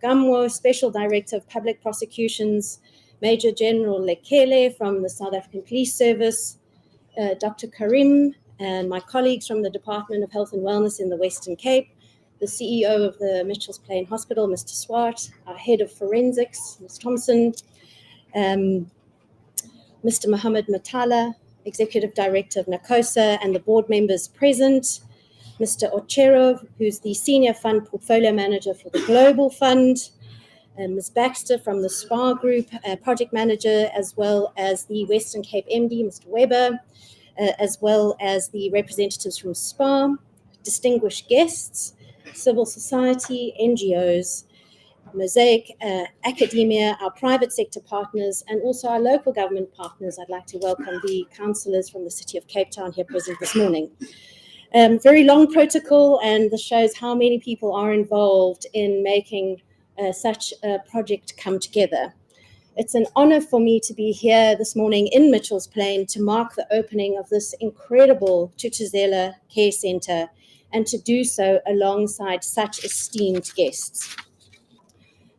Gamwo, Special Director of Public Prosecutions, Major General Lekele from the South African Police Service, Dr. Karim, and my colleagues from the Department of Health and Wellness in the Western Cape, the CEO of the Mitchells Plain Hospital, Mr. Swart, our Head of Forensics, Ms. Thompson, Mr. Mohammed Matala, Executive Director of NACOSA, and the board members present, Mr. Ochero, who's the Senior Fund Portfolio Manager for the Global Fund, Ms. Baxter from the SPA Group, Project Manager, as well as the Western Cape MD, Mr. Weber, as well as the representatives from SPA, distinguished guests, civil society, NGOs, Mosaic, academia, our private sector partners, and also our local government partners. I'd like to welcome the councillors from the City of Cape Town here present this morning. Very long protocol, and this shows how many people are involved in making such a project come together. It's an honor for me to be here this morning in Mitchells Plain to mark the opening of this incredible Thuthuzela Care Centre, and to do so alongside such esteemed guests.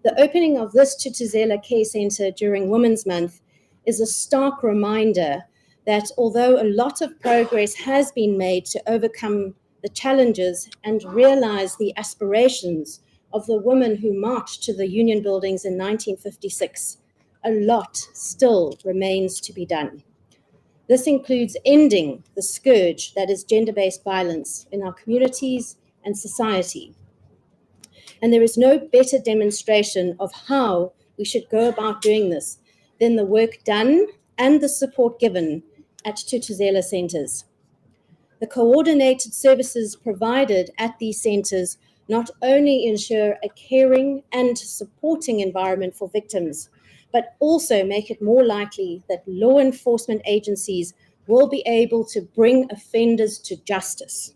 The opening of this Thuthuzela Care Centre during Women's Month is a stark reminder that although a lot of progress has been made to overcome the challenges and realize the aspirations of the women who marched to the Union buildings in 1956, a lot still remains to be done. This includes ending the scourge that is gender-based violence in our communities and society. And there is no better demonstration of how we should go about doing this than the work done and the support given at Thuthuzela centres. The coordinated services provided at these centres not only ensure a caring and supporting environment for victims, but also make it more likely that law enforcement agencies will be able to bring offenders to justice.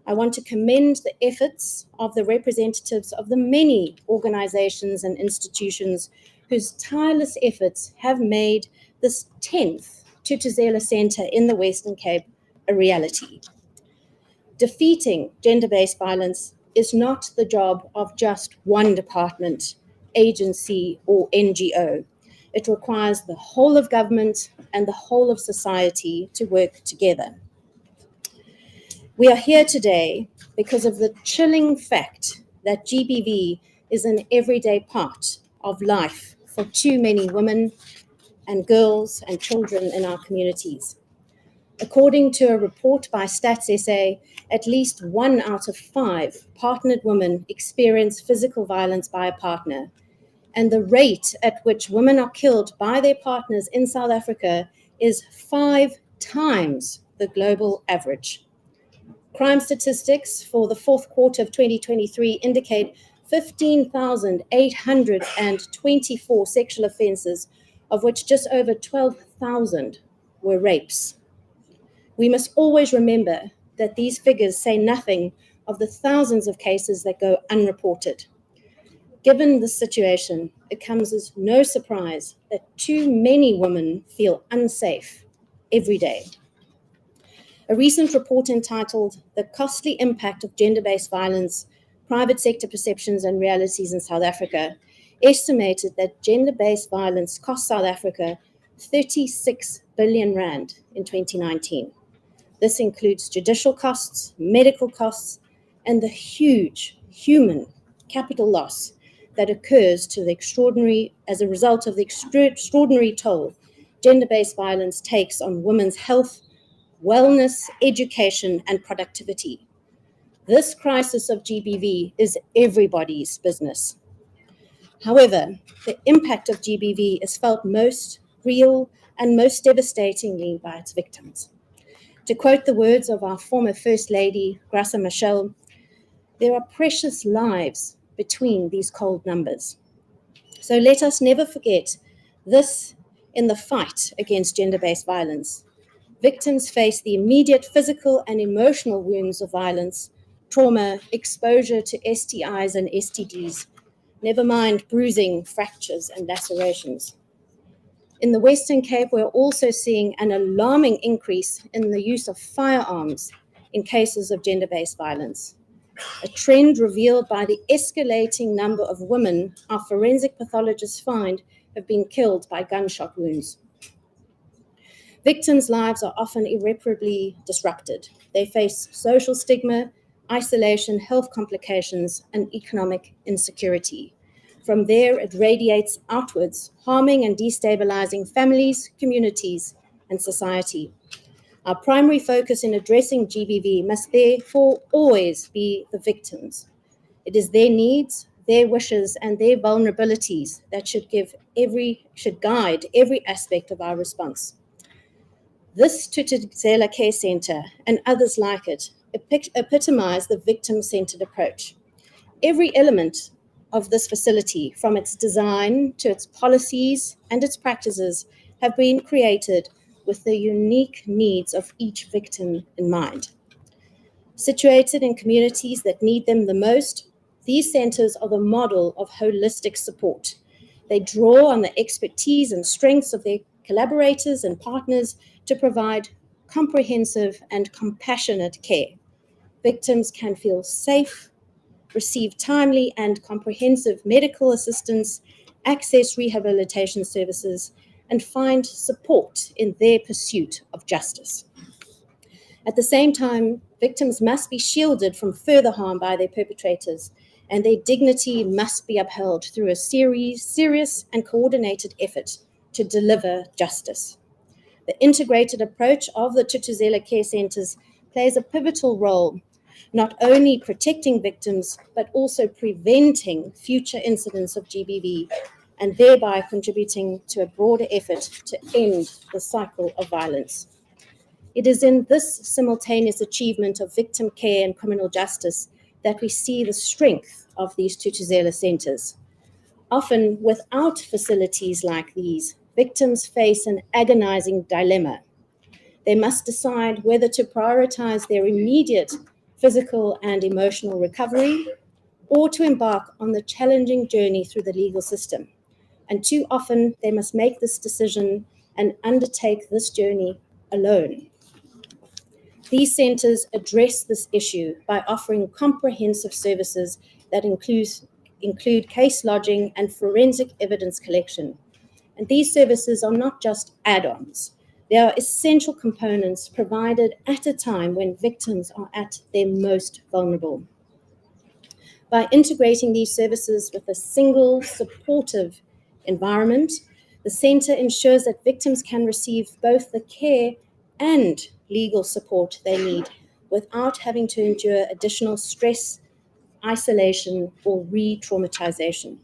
I want to commend the efforts of the representatives of the many organizations and institutions whose tireless efforts have made this 10th Thuthuzela Centre in the Western Cape a reality. Defeating gender-based violence is not the job of just one department, agency, or NGO. It requires the whole of government and the whole of society to work together. We are here today because of the chilling fact that GBV is an everyday part of life for too many women and girls and children in our communities. According to a report by Stats SA, at least 1 out of 5 partnered women experience physical violence by a partner, and the rate at which women are killed by their partners in South Africa is 5 times the global average. Crime statistics for the fourth quarter of 2023 indicate 15,824 sexual offences, of which just over 12,000 were rapes. We must always remember that these figures say nothing of the thousands of cases that go unreported. Given this situation, it comes as no surprise that too many women feel unsafe every day. A recent report entitled "The Costly Impact of Gender-Based Violence, Private Sector Perceptions and Realities in South Africa" estimated that gender-based violence cost South Africa 36 billion rand in 2019. This includes judicial costs, medical costs, and the huge human capital loss that occurs as a result of the extraordinary toll gender-based violence takes on women's health, wellness, education, and productivity. This crisis of GBV is everybody's business. However, the impact of GBV is felt most real and most devastatingly by its victims. To quote the words of our former First Lady, Graça Machel, there are precious lives between these cold numbers. So let us never forget this in the fight against gender-based violence. Victims face the immediate physical and emotional wounds of violence, trauma, exposure to STIs and STDs, never mind bruising, fractures, and lacerations. In the Western Cape, we're also seeing an alarming increase in the use of firearms in cases of gender-based violence. a trend revealed by the escalating number of women our forensic pathologists find have been killed by gunshot wounds. Victims' lives are often irreparably disrupted. They face social stigma, isolation, health complications, and economic insecurity. From there, it radiates outwards, harming and destabilizing families, communities, and society. Our primary focus in addressing GBV must therefore always be the victims. It is their needs, their wishes, and their vulnerabilities that should guide every aspect of our response. This Thuthuzela Care Centre and others like it epitomise the victim-centred approach. Every element of this facility, from its design to its policies and its practices, have been created with the unique needs of each victim in mind. Situated in communities that need them the most, these centres are the model of holistic support. They draw on the expertise and strengths of their collaborators and partners to provide comprehensive and compassionate care. Victims can feel safe, receive timely and comprehensive medical assistance, access rehabilitation services, and find support in their pursuit of justice. At the same time, victims must be shielded from further harm by their perpetrators, and their dignity must be upheld through a serious and coordinated effort to deliver justice. The integrated approach of the Thuthuzela Care Centres plays a pivotal role, not only protecting victims, but also preventing future incidents of GBV, and thereby contributing to a broader effort to end the cycle of violence. It is in this simultaneous achievement of victim care and criminal justice that we see the strength of these Thuthuzela centres. Often, without facilities like these, victims face an agonizing dilemma. They must decide whether to prioritize their immediate physical and emotional recovery or to embark on the challenging journey through the legal system. And too often, they must make this decision and undertake this journey alone. These centres address this issue by offering comprehensive services that include case lodging and forensic evidence collection. And these services are not just add-ons. They are essential components provided at a time when victims are at their most vulnerable. By integrating these services with a single supportive environment, the centre ensures that victims can receive both the care and legal support they need without having to endure additional stress, isolation, or re-traumatization.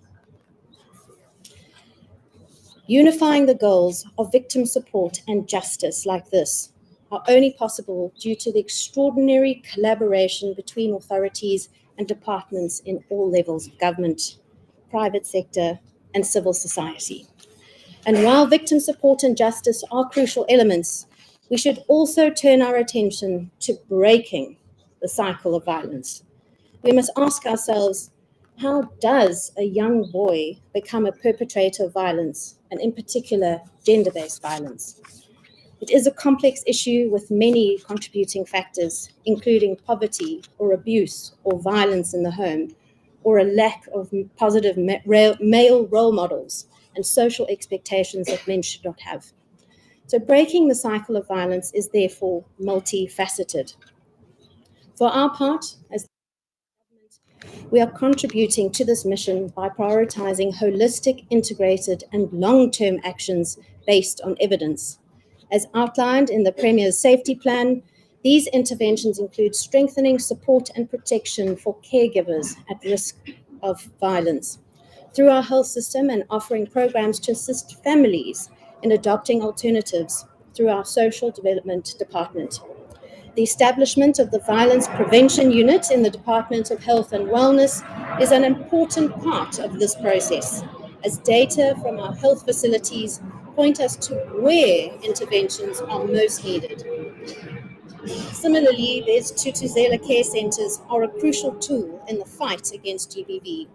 Unifying the goals of victim support and justice like this are only possible due to the extraordinary collaboration between authorities and departments in all levels of government, private sector, and civil society. And while victim support and justice are crucial elements, we should also turn our attention to breaking the cycle of violence. We must ask ourselves, how does a young boy become a perpetrator of violence, and in particular, gender-based violence? It is a complex issue with many contributing factors, including poverty or abuse or violence in the home, or a lack of positive male role models and social expectations that men should not have. So breaking the cycle of violence is therefore multifaceted. For our part, as we are contributing to this mission by prioritizing holistic, integrated, and long-term actions based on evidence. As outlined in the Premier's Safety Plan, these interventions include strengthening support and protection for caregivers at risk of violence through our health system and offering programs to assist families in adopting alternatives through our Social Development Department. The establishment of the Violence Prevention Unit in the Department of Health and Wellness is an important part of this process, as data from our health facilities point us to where interventions are most needed. Similarly, these Thuthuzela Care Centres are a crucial tool in the fight against GBV.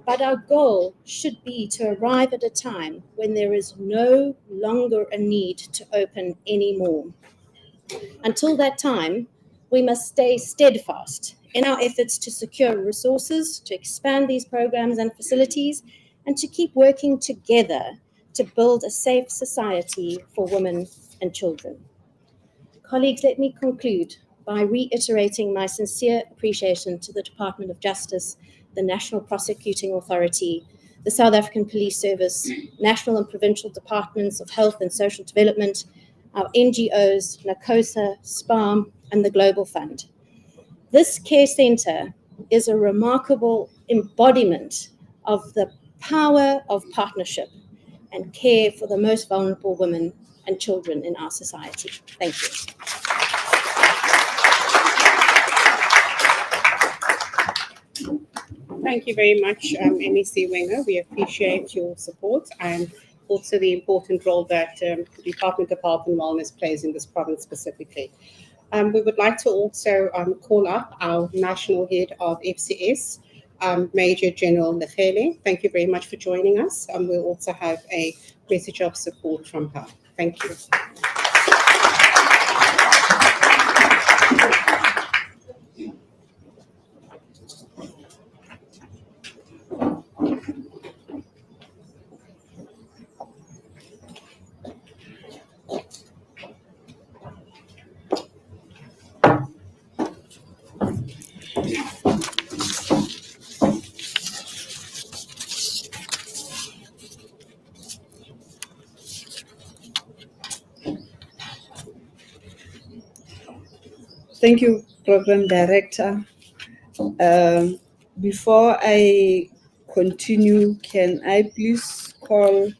But our goal should be to arrive at a time when there is no longer a need to open any more. Until that time, we must stay steadfast in our efforts to secure resources, to expand these programs and facilities, and to keep working together to build a safe society for women and children. Colleagues, let me conclude by reiterating my sincere appreciation to the Department of Justice, the National Prosecuting Authority, the South African Police Service, national and provincial departments of health and social development, our NGOs, NACOSA, SPARM, and the Global Fund. This care center is a remarkable embodiment of the power of partnership and care for the most vulnerable women and children in our society. Thank you. Thank you very much, MEC Wenger. We appreciate your support and also the important role that the Department of Health and Wellness plays in this province specifically. We would like to also call up our National Head of FCS, Major General Lekele. Thank you very much for joining us. We'll also have a message of support from her. Thank you. Thank you, Program Director. Before I continue, can I please call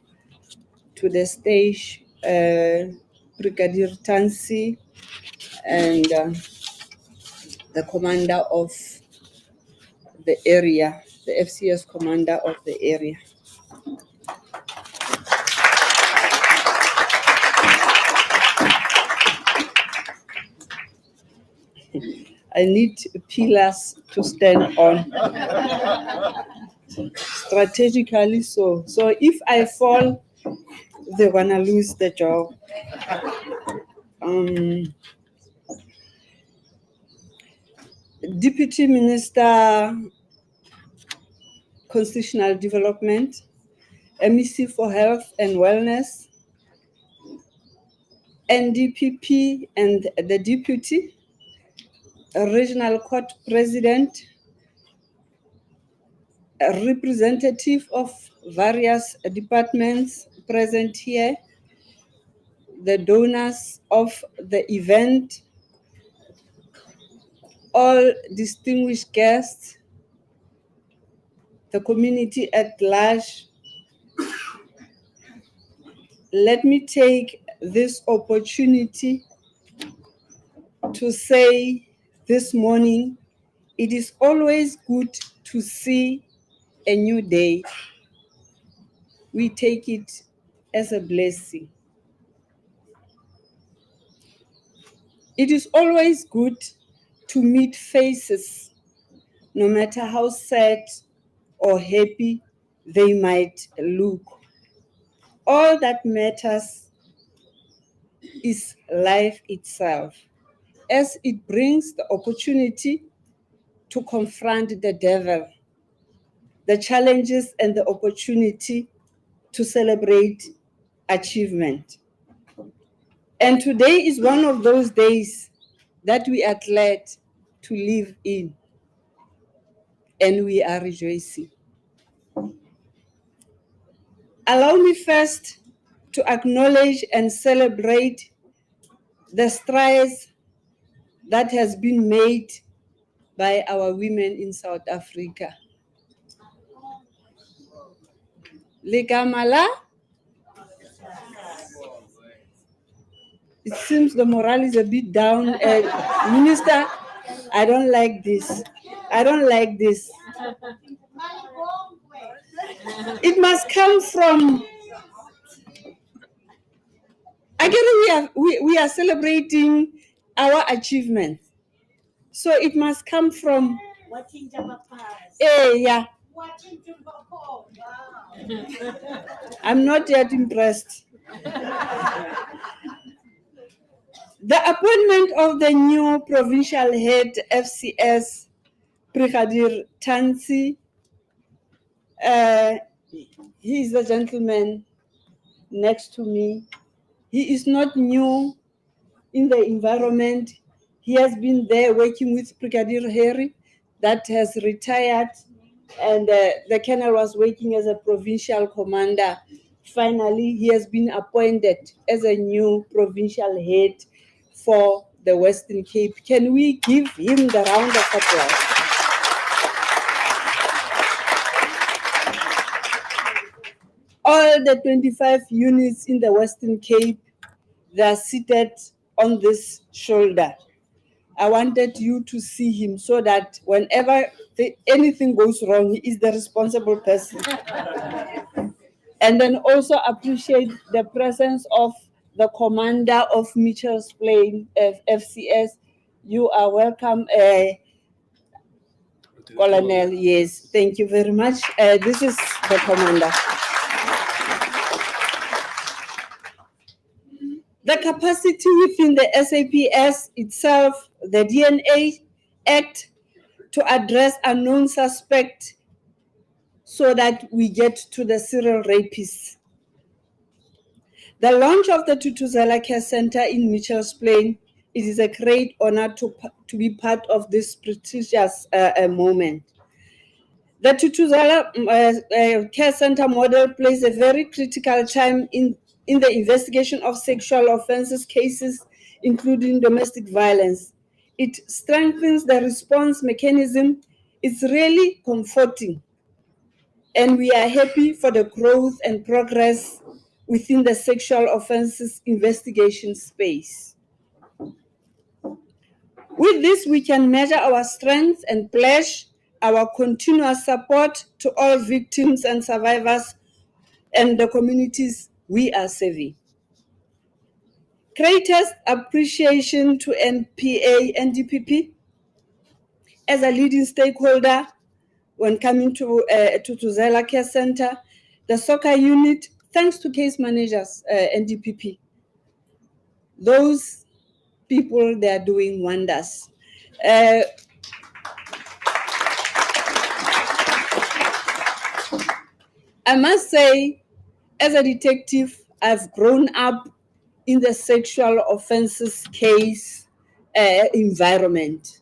to the stage Brigadier Tansi and the commander of the area, the FCS commander of the area. I need pillars to stand on strategically. So if I fall, they're gonna lose the job. Deputy Minister, Constitutional Development, MEC for Health and Wellness, NDPP and the Deputy, Regional Court President, a representative of various departments present here, the donors of the event, all distinguished guests, the community at large. Let me take this opportunity to say this morning, it is always good to see a new day. We take it as a blessing. It is always good to meet faces, no matter how sad or happy they might look. All that matters is life itself, as it brings the opportunity to confront the devil, the challenges and the opportunity to celebrate achievement. And today is one of those days that we are glad to live in, and we are rejoicing. Allow me first to acknowledge and celebrate the strides that has been made by our women in South Africa. Legamala, it seems the morale is a bit down. Minister, I don't like this. I don't like this. It must come from, again, we are celebrating our achievements. So it must come from, yeah. I'm not yet impressed. The appointment of the new provincial head FCS Brigadier Tansi. He is the gentleman next to me. He is not new in the environment. He has been there working with Brigadier Harry that has retired, and the colonel was working as a provincial commander. Finally, he has been appointed as a new provincial head for the Western Cape. Can we give him the round of applause? All the 25 units in the Western Cape, they are seated on this shoulder. I wanted you to see him so that whenever anything goes wrong, he is the responsible person. And then also appreciate the presence of the commander of Mitchell's Plain, FCS. You are welcome, Colonel. Yes, thank you very much. This is the commander. The capacity within the SAPS itself, the DNA Act, to address unknown suspects so that we get to the serial rapists. The launch of the Tutuzela Care Center in Mitchell's Plain, it is a great honor to be part of this prestigious moment. The Tutuzela Care Center model plays a very critical time in the investigation of sexual offenses cases, including domestic violence. It strengthens the response mechanism. It's really comforting. And we are happy for the growth and progress within the sexual offenses investigation space. With this, we can measure our strength and pledge our continuous support to all victims and survivors and the communities we are serving. Greatest appreciation to NPA and DPP as a leading stakeholder when coming to Tutuzela Care Center, the soccer unit, thanks to case managers, NDPP. Those people, they are doing wonders. I must say, as a detective, I've grown up in the sexual offenses case environment.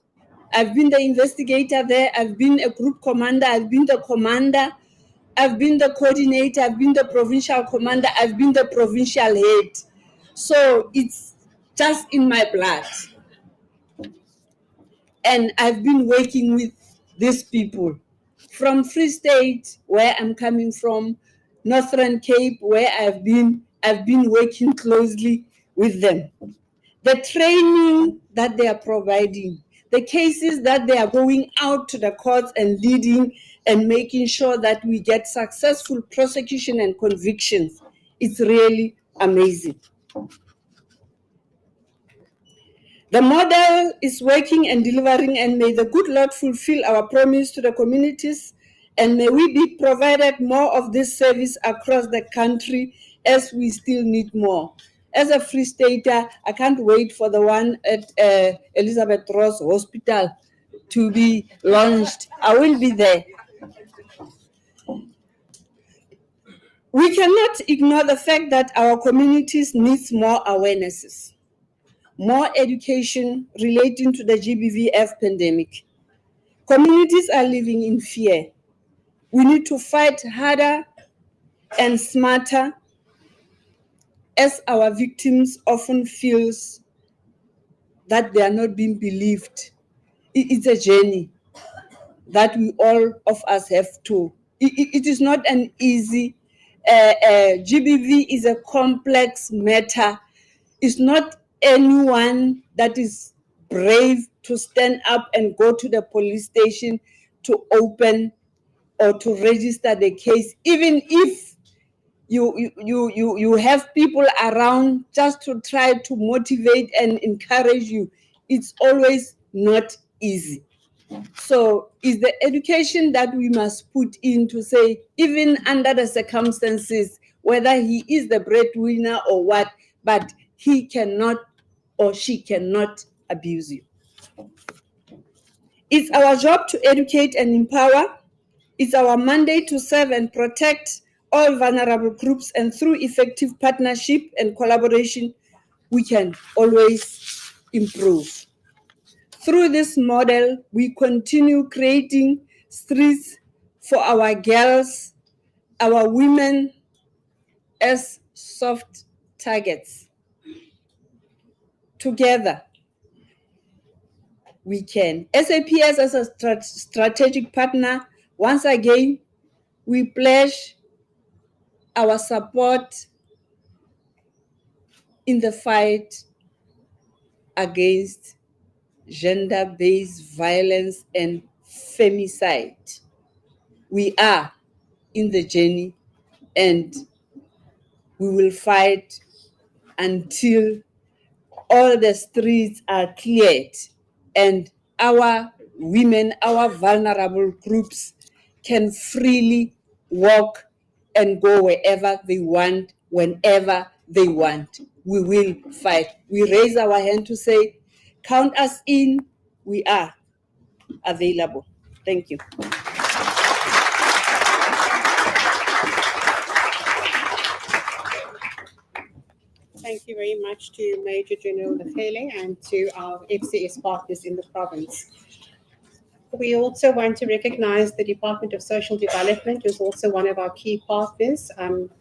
I've been the investigator there, I've been a group commander, I've been the commander, I've been the coordinator, I've been the provincial commander, I've been the provincial head. So it's just in my blood. And I've been working with these people from Free State, where I'm coming from, Northern Cape, where I've been working closely with them. The training that they are providing, the cases that they are going out to the courts and leading and making sure that we get successful prosecution and convictions, it's really amazing. The model is working and delivering, and may the good Lord fulfill our promise to the communities, and may we be provided more of this service across the country as we still need more. As a Free Stater, I can't wait for the one at Elizabeth Ross Hospital to be launched. I will be there. We cannot ignore the fact that our communities need more awarenesses, more education relating to the GBVF pandemic. Communities are living in fear. We need to fight harder and smarter, as our victims often feel that they are not being believed. It's a journey that we all of us have to. It is not an easy, GBV is a complex matter. It's not anyone that is brave to stand up and go to the police station to open or to register the case, even if you have people around just to try to motivate and encourage you. It's always not easy. So it's the education that we must put in to say, even under the circumstances, whether he is the breadwinner or what, but he cannot or she cannot abuse you. It's our job to educate and empower. It's our mandate to serve and protect all vulnerable groups, and through effective partnership and collaboration, we can always improve. Through this model, we continue creating streets for our girls, our women as soft targets. Together, we can. SAPS as a strategic partner, once again, we pledge our support in the fight against gender-based violence and femicide. We are in the journey, and we will fight until all the streets are cleared and our women, our vulnerable groups can freely walk and go wherever they want, whenever they want. We will fight. We raise our hand to say, count us in, we are available. Thank you. Thank you very much to Major General Lekele and to our FCS partners in the province. We also want to recognize the Department of Social Development, who's also one of our key partners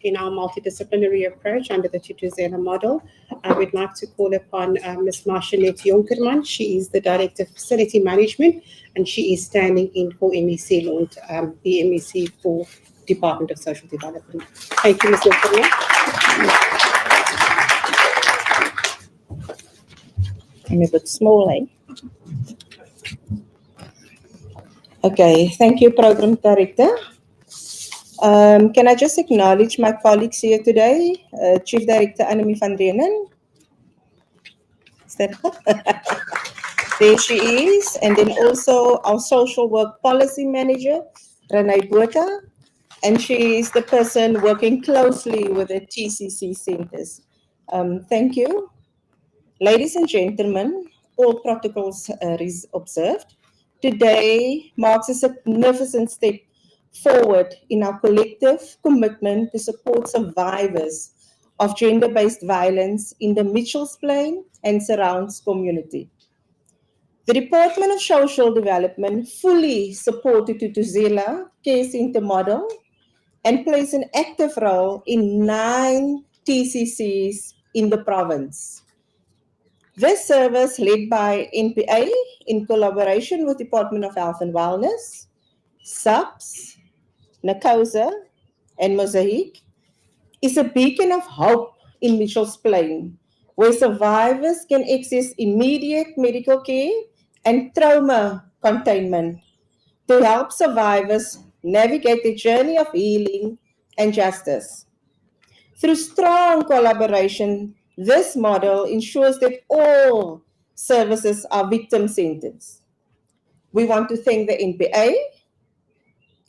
in our multidisciplinary approach under the Tutuzela model. I would like to call upon Ms. Marshallette Jonkerman. She is the Director of Facility Management, and she is standing in for MEC Lund, the MEC for Department of Social Development. Thank you, Ms. Jonkerman. I'm a bit small, eh? Okay, thank you, Program Director. Can I just acknowledge my colleagues here today? Chief Director Annemie van Reenen. Is that there she is. And then also our Social Work Policy Manager, Renee Botha. And she is the person working closely with the TCC centers. Thank you. Ladies and gentlemen, all protocols is observed. Today marks a significant step forward in our collective commitment to support survivors of gender-based violence in the Mitchells Plain and surrounds community. The Department of Social Development fully supported the Tutuzela Care Center model and plays an active role in 9 TCCs in the province. This service, led by NPA in collaboration with Department of Health and Wellness, SAPS, NACOSA, and Mosaic, is a beacon of hope in Mitchells Plain, where survivors can access immediate medical care and trauma containment to help survivors navigate the journey of healing and justice. Through strong collaboration, this model ensures that all services are victim-centered. We want to thank the NPA,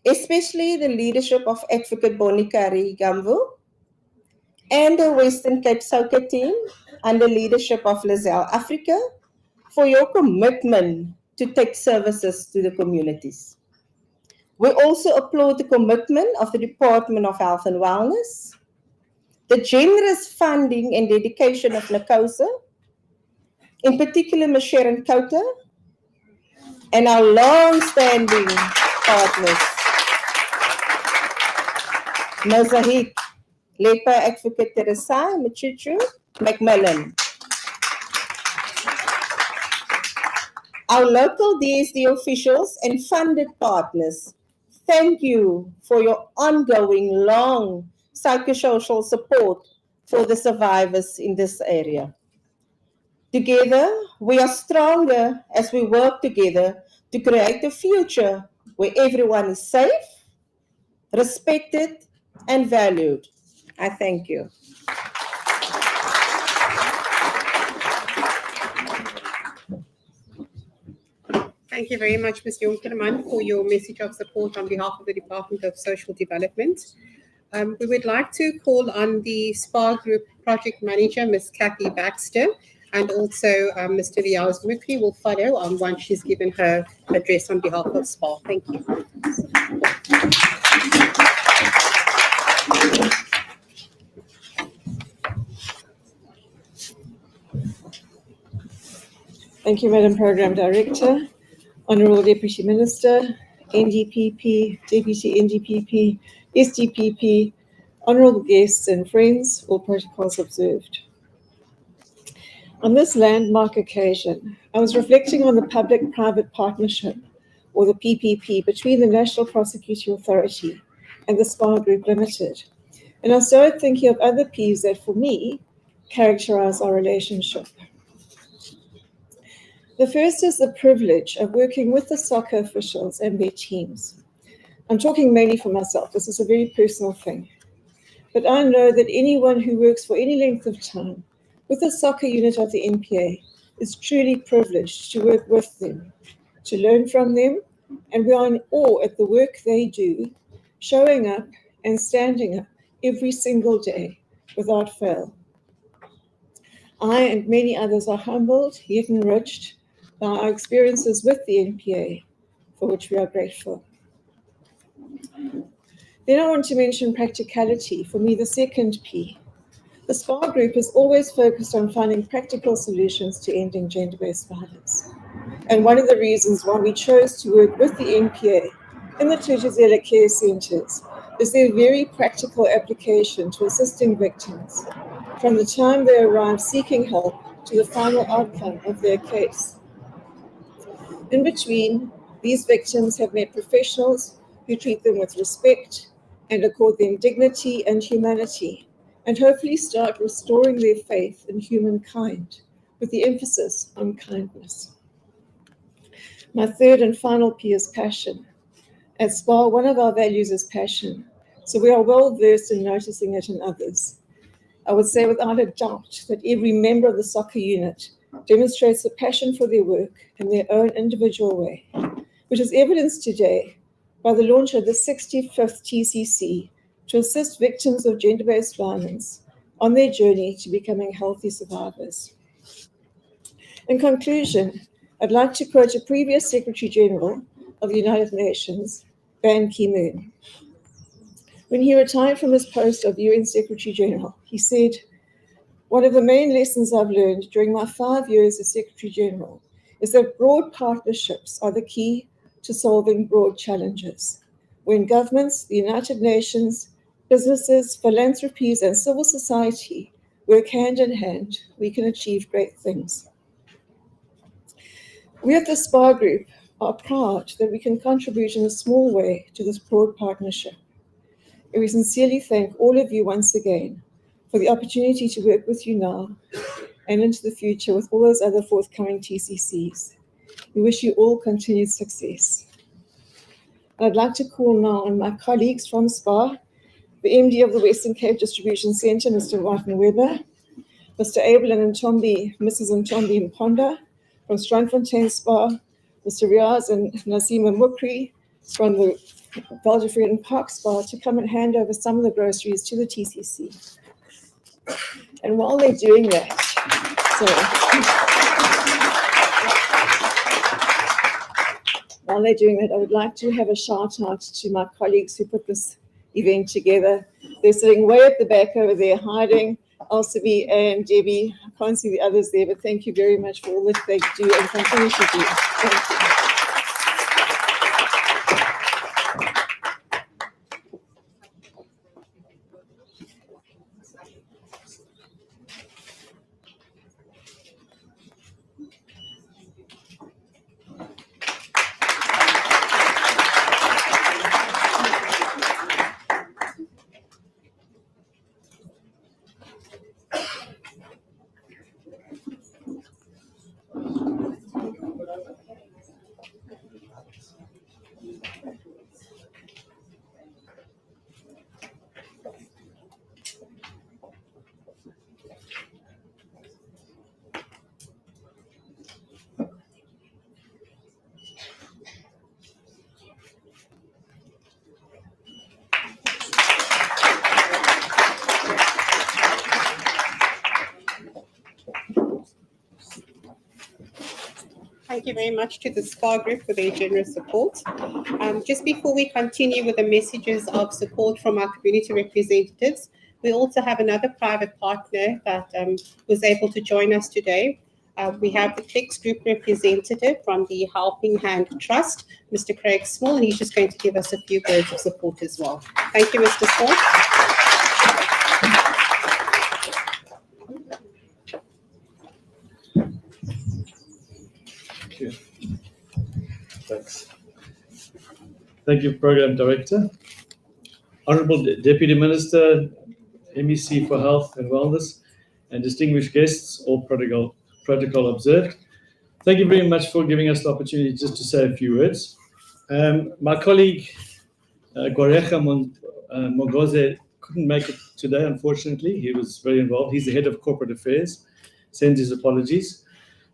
especially the leadership of Advocate Bonikari Gamvu, and the Western Cape Soccer team under leadership of Lizelle Africa for your commitment to take services to the communities. We also applaud the commitment of the Department of Health and Wellness, the generous funding and dedication of NACOSA, in particular Ms. Sharon Kouter, and our long-standing partners, Mosaic, led by Advocate Teresa Machuchu Macmillan. Our local DSD officials and funded partners, thank you for your ongoing long psychosocial support for the survivors in this area. Together, we are stronger as we work together to create a future where everyone is safe, respected, and valued. I thank you. Thank you very much, Ms. Jonkerman, for your message of support on behalf of the Department of Social Development. We would like to call on the SPAR Group Project Manager, Ms. Kathy Baxter, And also Mr. Riaz Mukri will follow once she's given her address on behalf of SPA. Thank you. Thank you, Madam Program Director, Honourable Deputy Minister, NDPP, Deputy NDPP, SDPP, honourable guests and friends, all protocols observed. On this landmark occasion, I was reflecting on the public-private partnership, or the PPP, between the National Prosecuting Authority and the SPA Group Limited. And I started thinking of other Ps that, for me, characterise our relationship. The first is the privilege of working with the SOCA officials and their teams. I'm talking mainly for myself. This is a very personal thing. But I know that anyone who works for any length of time with the SOCA unit of the NPA is truly privileged to work with them, to learn from them, and we are in awe at the work they do, showing up and standing up every single day without fail. I and many others are humbled yet enriched by our experiences with the NPA, for which we are grateful. Then I want to mention practicality, for me the second P. The SPA Group is always focused on finding practical solutions to ending gender-based violence. And one of the reasons why we chose to work with the NPA in the Thuthuzela care centres is their very practical application to assisting victims from the time they arrive seeking help to the final outcome of their case. In between, these victims have met professionals who treat them with respect and accord them dignity and humanity, and hopefully start restoring their faith in humankind with the emphasis on kindness. My third and final P is passion. At SPA, one of our values is passion, so we are well versed in noticing it in others. I would say without a doubt that every member of the SOCA unit demonstrates a passion for their work in their own individual way, which is evidenced today by the launch of the 65th TCC to assist victims of gender-based violence on their journey to becoming healthy survivors. In conclusion, I'd like to quote a previous Secretary General of the United Nations, Ban Ki-moon. When he retired from his post of UN Secretary General, he said, "One of the main lessons I've learned during my 5 years as Secretary General is that broad partnerships are the key to solving broad challenges. When governments, the United Nations, businesses, philanthropies, and civil society work hand in hand, we can achieve great things." We at the SPA Group are proud that we can contribute in a small way to this broad partnership. And we sincerely thank all of you once again for the opportunity to work with you now and into the future with all those other forthcoming TCCs. We wish you all continued success. I'd like to call now on my colleagues from SPA, the MD of the Western Cape Distribution Centre, Mr. Martin Weber, Mr. Abel and Mrs. Ntombi Mponda from Strandfontein SPA, Mr. Riaz and Nasima Mukri from the Valdefreden Park SPA to come and hand over some of the groceries to the TCC. And while they're doing that, I would like to have a shout out to my colleagues who put this event together. They're sitting way at the back over there hiding. Elsaby and Debbie, I can't see the others there, but thank you very much for all that they do and continue to do. Thank you. Thank you very much to the SPA group for their generous support. Just before we continue with the messages of support from our community representatives, we also have another private partner that was able to join us today. We have the Clicks Group representative from the Helping Hand Trust, Mr. Craig Small, and he's just going to give us a few words of support as well. Thank you, Mr. Small. Thank you. Thanks. Thank you, Program Director. Honourable Deputy Minister, MEC for Health and Wellness, and distinguished guests, all protocol observed. Thank you very much for giving us the opportunity just to say a few words. My colleague, Gwarecha Mongoze, couldn't make it today, unfortunately. He was very involved. He's the head of corporate affairs, sends his apologies.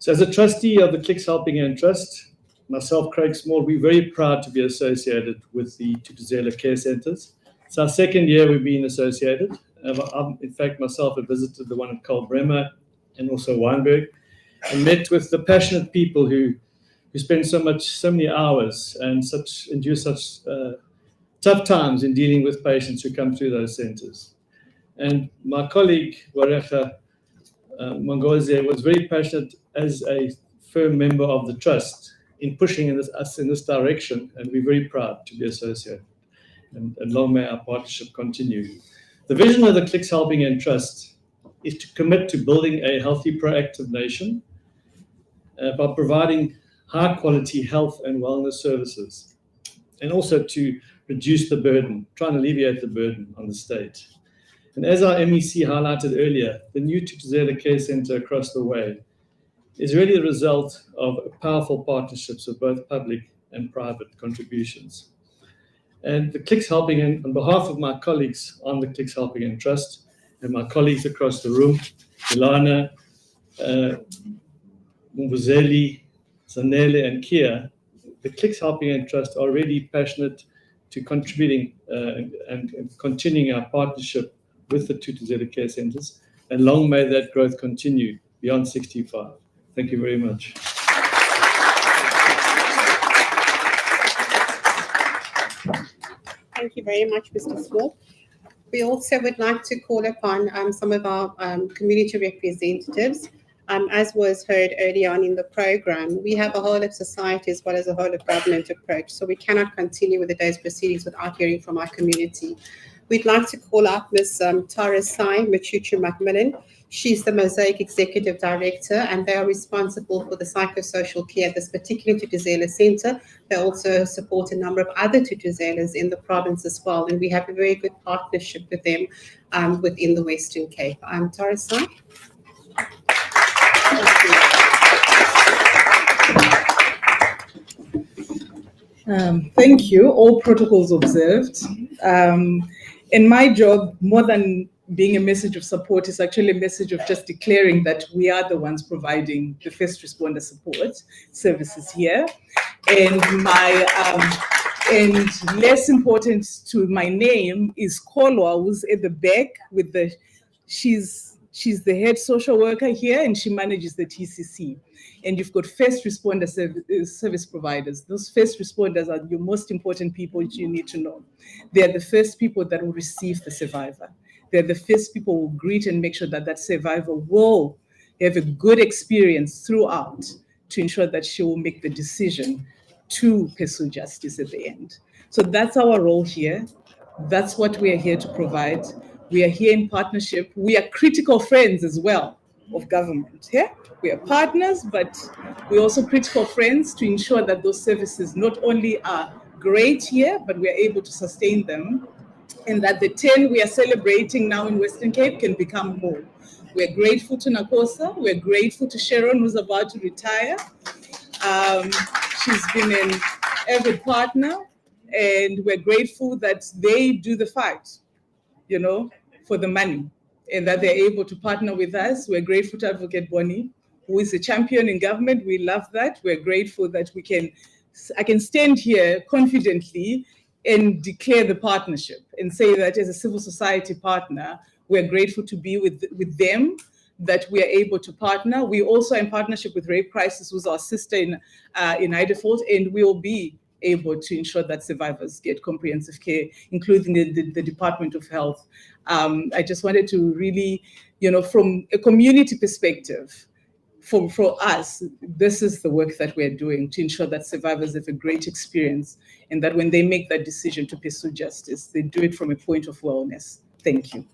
So as a trustee of the Clicks Helping Hand Trust, myself, Craig Small, we're very proud to be associated with the Tutuzela Care Centres. It's our second year we've been associated. In fact, myself have visited the one at Kolbrema and also Weinberg, and met with the passionate people who spend so many hours and endure such tough times in dealing with patients who come through those centres. And my colleague, Gwarecha Mongoze, was very passionate as a firm member of the trust in pushing us in this direction, and we're very proud to be associated. And long may our partnership continue. The vision of the Clicks Helping Hand Trust is to commit to building a healthy, proactive nation by providing high-quality health and wellness services, and also to reduce the burden, try and alleviate the burden on the state. And as our MEC highlighted earlier, the new Tutuzela Care Centre across the way is really the result of powerful partnerships of both public and private contributions. And the Clicks Helping Hand, on behalf of my colleagues on the Clicks Helping Hand Trust and my colleagues across the room, Ilana, Mbuzeli, Zanele, and Kia, the Clicks Helping Hand Trust are already passionate to contributing and continuing our partnership with the Tutuzela Care Centres, and long may that growth continue beyond 65. Thank you very much. Thank you very much, Mr. Small. We also would like to call upon some of our community representatives. As was heard early on in the program, we have a whole of society as well as a whole of government approach, so we cannot continue with the day's proceedings without hearing from our community. We'd like to call up Ms. Tara Sai Machuchu Macmillan. She's the Mosaic Executive Director, and they are responsible for the psychosocial care at this particular Tutuzela Centre. They also support a number of other Tutuzelas in the province as well, and we have a very good partnership with them within the Western Cape. Tara Sai. Thank you. All protocols observed. In my job, more than being a message of support, is actually a message of just declaring that we are the ones providing the first responder support services here. And and less important to my name is Kolwa, who's at the back with she's the head social worker here, and she manages the TCC. And you've got first responder service providers. Those first responders are your most important people you need to know. They're the first people that will receive the survivor. They're the first people who will greet and make sure that that survivor will have a good experience throughout to ensure that she will make the decision to pursue justice at the end. So that's our role here. That's what we are here to provide. We are here in partnership. We are critical friends as well of government. Yeah? We are partners, but we're also critical friends to ensure that those services not only are great here, but we are able to sustain them, and that the 10 we are celebrating now in Western Cape can become more. We're grateful to Nakosa. We're grateful to Sharon, who's about to retire. She's been an avid partner, and we're grateful that they do the fight, for the money, and that they're able to partner with us. We're grateful to Advocate Bonnie, who is a champion in government. We love that. We're grateful that I can stand here confidently and declare the partnership and say that as a civil society partner, we're grateful to be with them, that we are able to partner. We also in partnership with Rape Crisis, who's our sister in Ideford, and we will be able to ensure that survivors get comprehensive care, including the Department of Health. I just wanted to really, from a community perspective, for us, this is the work that we're doing to ensure that survivors have a great experience and that when they make that decision to pursue justice, they do it from a point of wellness. Thank you.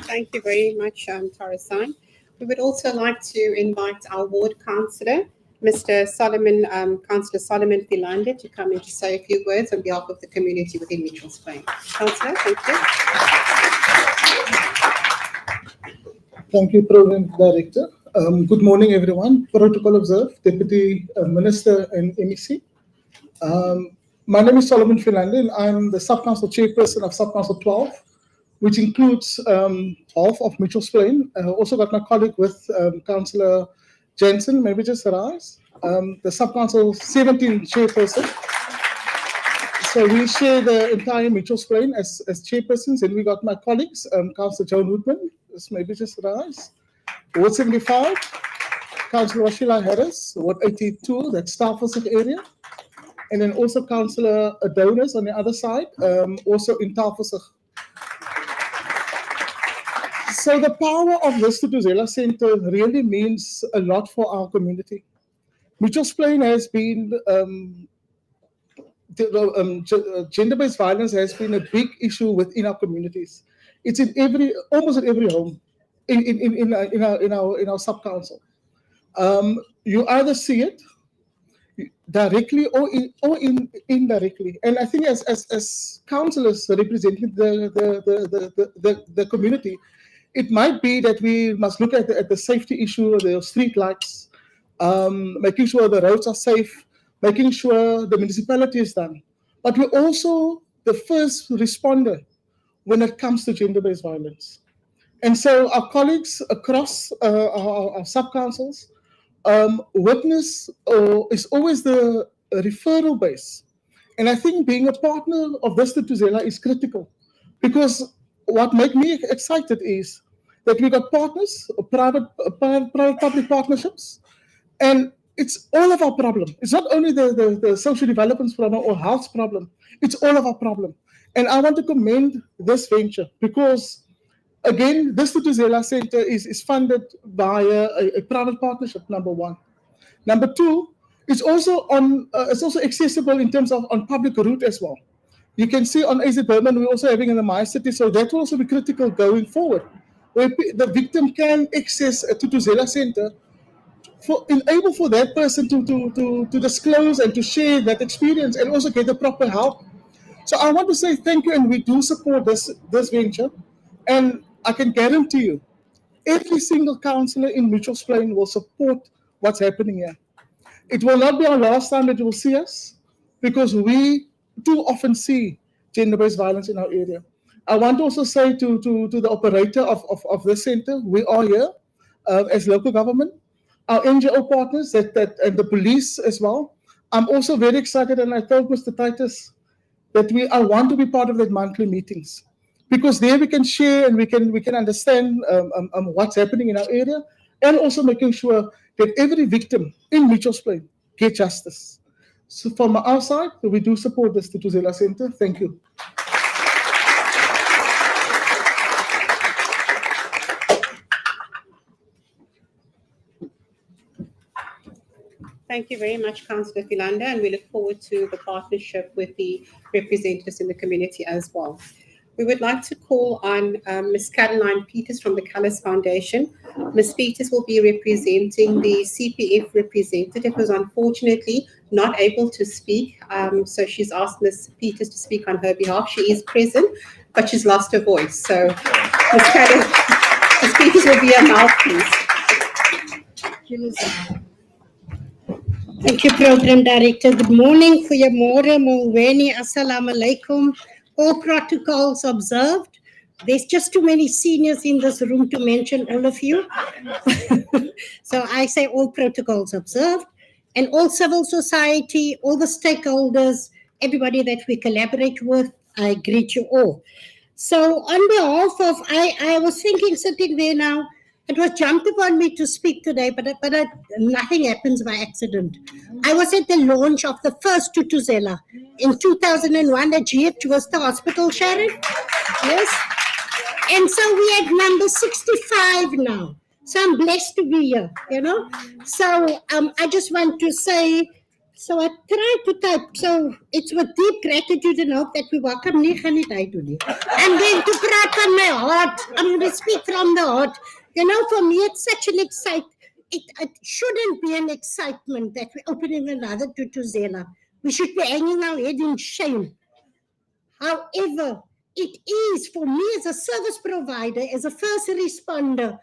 Thank you very much, Tarasan. We would also like to invite our ward councillor, Mr. Solomon, Councillor Solomon Philander, to come in to say a few words on behalf of the community within Mitchells Plain. Councillor, thank you. Thank you, Program Director. Good morning, everyone. Protocol observed, Deputy Minister and MEC. My name is Solomon Philander, and I'm the Sub-Council Chairperson of Sub-Council 12, which includes half of Mitchells Plain. Also got my colleague with Councillor Jensen, maybe just rise. The Sub-Council 17 Chairperson. So we share the entire Mitchells Plain as chairpersons, and we got my colleagues, Councillor Joan Woodman, maybe just rise. Ward 75, Councillor Washila Harris, Ward 82, that's Staffelsig area. And then also Councillor Adonis on the other side, also in Tafelsig. So the power of this Thuthuzela Centre really means a lot for our community. Mitchells Plain has been, gender-based violence has been a big issue within our communities. It's in almost in every home in our sub-council. You either see it directly or indirectly. And I think as councillors representing the community, it might be that we must look at the safety issue, the street lights, making sure the roads are safe, making sure the municipality is done. But we're also the first responder when it comes to gender-based violence. And so our colleagues across our sub-councils witness is always the referral base. And I think being a partner of this Thuthuzela is critical, because what makes me excited is that we got partners, private-public partnerships, and it's all of our problem. It's not only the social development problem or health problem, it's all of our problem. And I want to commend this venture because, again, this Thuthuzela Centre is funded by a private partnership, number one. Number two, it's also accessible in terms of on public route as well. You can see on AZ Berman, we're also having in the My City, so that will also be critical going forward, where the victim can access a Thuthuzela Centre, enable for that person to disclose and to share that experience and also get the proper help. So I want to say thank you, and we do support this venture. And I can guarantee you, every single councillor in Mitchells Plain will support what's happening here. It will not be our last time that you will see us, because we too often see gender-based violence in our area. I want to also say to the operator of this centre, we are here as local government, our NGO partners, and the police as well. I'm also very excited, and I told Mr. Titus that I want to be part of that monthly meetings, because there we can share and we can understand what's happening in our area, and also making sure that every victim in Mitchells Plain get justice. So from our side, we do support this Thuthuzela Centre. Thank you. Thank you very much, Councillor Philander, and we look forward to the partnership with the representatives in the community as well. We would like to call on Ms. Caroline Peters from the Callis Foundation. Ms. Peters will be representing the CPF representative, who's unfortunately not able to speak. So she's asked Ms. Peters to speak on her behalf. She is present, but she's lost her voice. So Ms. Peters will be a mouthpiece. Thank you, Program Director. Good morning. Goeiemorgen, Molweni, Assalamu alaikum. All protocols observed. There's just too many seniors in this room to mention all of you. So I say all protocols observed. And all civil society, all the stakeholders, everybody that we collaborate with, I greet you all. So on behalf of, I was thinking sitting there now, it was jumped upon me to speak today, but nothing happens by accident. I was at the launch of the first Tutuzela in 2001 at GH was the hospital, Sharon. Yes. And so we at number 65 now. So I'm blessed to be here, you know. So I just want to say, so I try to type. So it's with deep gratitude and hope that we welcome nie gaan nie tyd doen nie. I'm going to praat from my heart. I'm going to speak from the heart. You know, for me, it's such an it shouldn't be an excitement that we're opening another Tutuzela. We should be hanging our head in shame. However, it is for me as a service provider, as a first responder,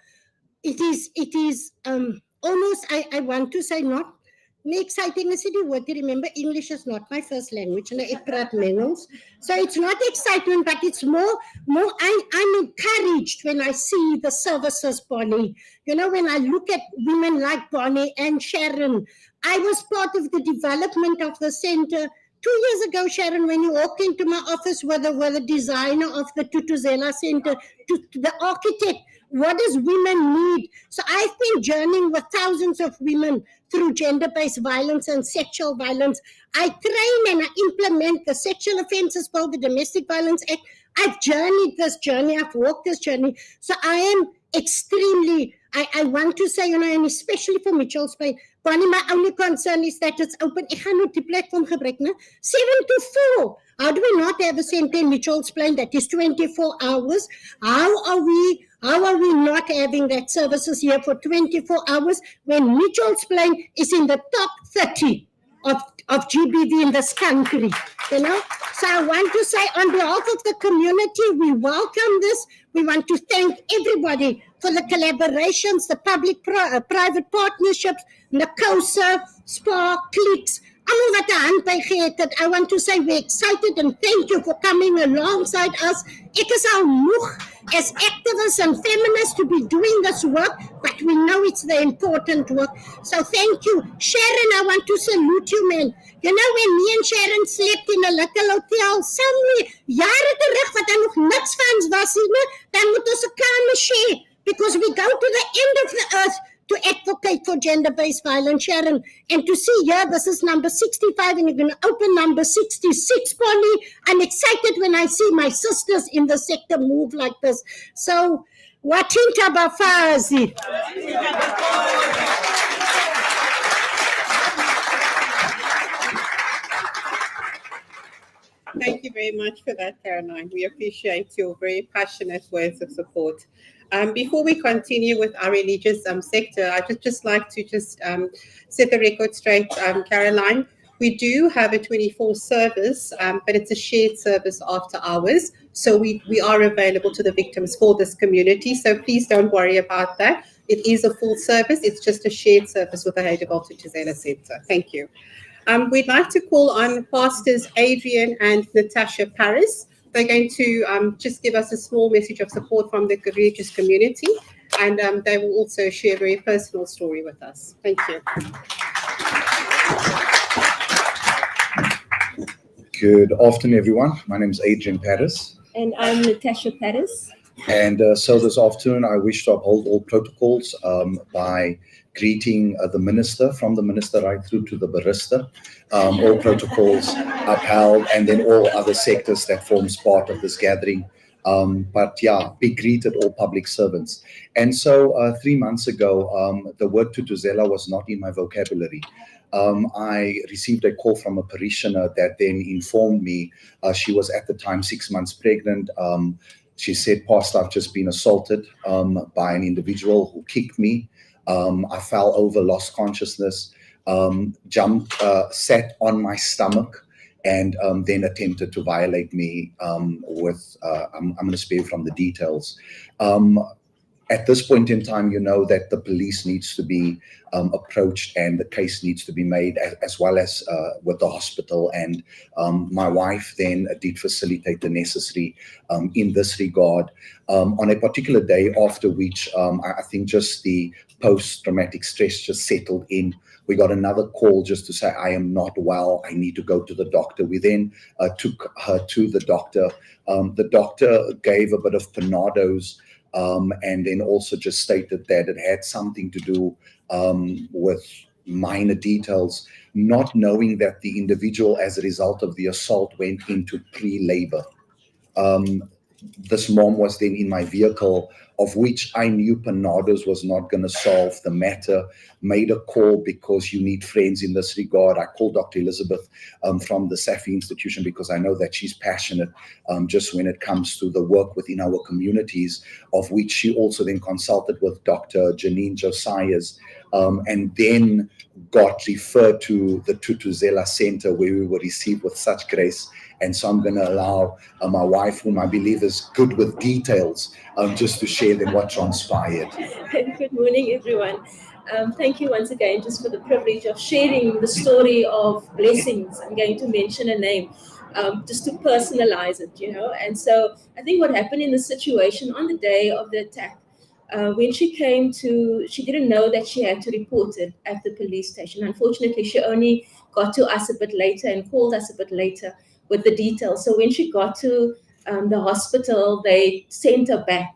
it is almost, I want to say not exciting as the word. Remember, English is not my first language, and I praat Mengels. So it's not excitement, but it's more I'm encouraged when I see the services, Bonnie. You know, when I look at women like Bonnie and Sharon. I was part of the development of the center 2 years ago, Sharon, when you walked into my office with the designer of the Tutuzela Center, to the architect, what does women need? So I've been journeying with thousands of women through gender-based violence and sexual violence. I train and I implement the Sexual Offences Bill, the Domestic Violence Act. I've journeyed this journey, I've walked this journey. So I am extremely, I want to say, you know, and especially for Mitchell's Plain, Bonnie, my only concern is that it's open. Ek gaan nou die platform gebruik, né? 7 to 4. How do we not have a center in Mitchell's Plain that is 24 hours? How are we not having that services here for 24 hours when Mitchell's Plain is in the top 30 of GBV in this country, you know? So I want to say on behalf of the community, we welcome this. We want to thank everybody for the collaborations, the public-private partnerships, NACOSA, SPARK, CLICS, almal wat 'n hand by gehad het. I want to say we're excited and thank you for coming alongside us. Ek is al moeg as activists and feminists to be doing this work, but we know it's the important work. So thank you. Sharon, I want to salute you, man. You know, when me and Sharon slept in a little hotel somewhere, jare terug, wat daar nog niks van was, dan moet ons 'n kamer share, because we go to the end of the earth to advocate for gender-based violence, Sharon. And to see here, this is number 65, and you're going to open number 66, Polly. I'm excited when I see my sisters in the sector move like this. So, wathinta bafazi. Thank you very much for that, Caroline. We appreciate your very passionate words of support. Before we continue with our religious sector, I'd just like to set the record straight, Caroline. We do have a 24 service, but it's a shared service after hours. So we are available to the victims for this community. So please don't worry about that. It is a full service. It's just a shared service with the Heidelberg Tutuzela Center. Thank you. We'd like to call on Pastors Adrian and Natasha Paris. They're going to just give us a small message of support from the religious community, and they will also share a very personal story with us. Thank you. Good afternoon, everyone. My name is Adrian Paris. And I'm Natasha Paris. And so this afternoon, I wish to uphold all protocols by greeting the minister, from the minister right through to the barrister, all protocols upheld, and then all other sectors that forms part of this gathering. But yeah, be greeted all public servants. And so 3 months ago, the word Tutuzela was not in my vocabulary. I received a call from a parishioner that then informed me she was at the time 6 months pregnant. She said, Pastor, I've just been assaulted by an individual who kicked me. I fell over, lost consciousness, jumped, sat on my stomach, and then attempted to violate me with, I'm going to spare from the details. At this point in time, you know that the police needs to be approached and the case needs to be made, as well as with the hospital. And my wife then did facilitate the necessary in this regard. On a particular day after which I think just the post-traumatic stress just settled in We got another call just to say, I am not well, I need to go to the doctor. We then took her to the doctor. The doctor gave a bit of Panados, and then also just stated that it had something to do with minor details, not knowing that the individual, as a result of the assault, went into pre-labor. This mom was then in my vehicle, of which I knew Panados was not going to solve the matter. Made a call because you need friends in this regard. I called Dr. Elizabeth from the Safi Institution because I know that she's passionate just when it comes to the work within our communities, of which she also then consulted with Dr. Janine Josiah's, and then got referred to the Tutuzela Center, where we were received with such grace. And so I'm going to allow my wife, whom I believe is good with details, just to share then what transpired. Good morning, everyone. Thank you once again just for the privilege of sharing the story of Blessings. I'm going to mention a name just to personalize it, you know. And so I think what happened in the situation on the day of the attack, when she came to, she didn't know that she had to report it at the police station. Unfortunately, she only got to us a bit later and called us a bit later with the details. So when she got to the hospital, they sent her back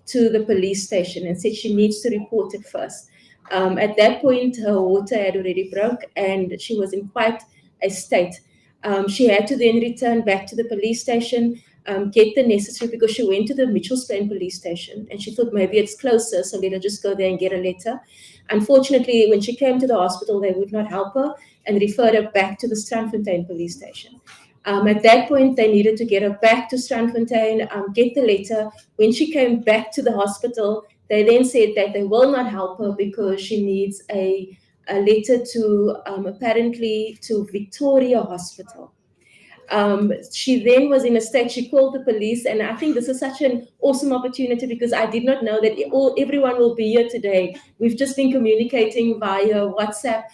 to the police station and said she needs to report it first. At that point, her water had already broke and she was in quite a state. She had to then return back to the police station, get the necessary, because she went to the Mitchells Plain police station and she thought maybe it's closer, so let her just go there and get a letter. Unfortunately, when she came to the hospital, they would not help her and referred her back to the Strandfontein police station. At that point, they needed to get her back to Strandfontein, get the letter. When she came back to the hospital, they then said that they will not help her because she needs a letter to apparently to Victoria Hospital. She then was in a state, she called the police, and I think this is such an awesome opportunity because I did not know that everyone will be here today. We've just been communicating via WhatsApp,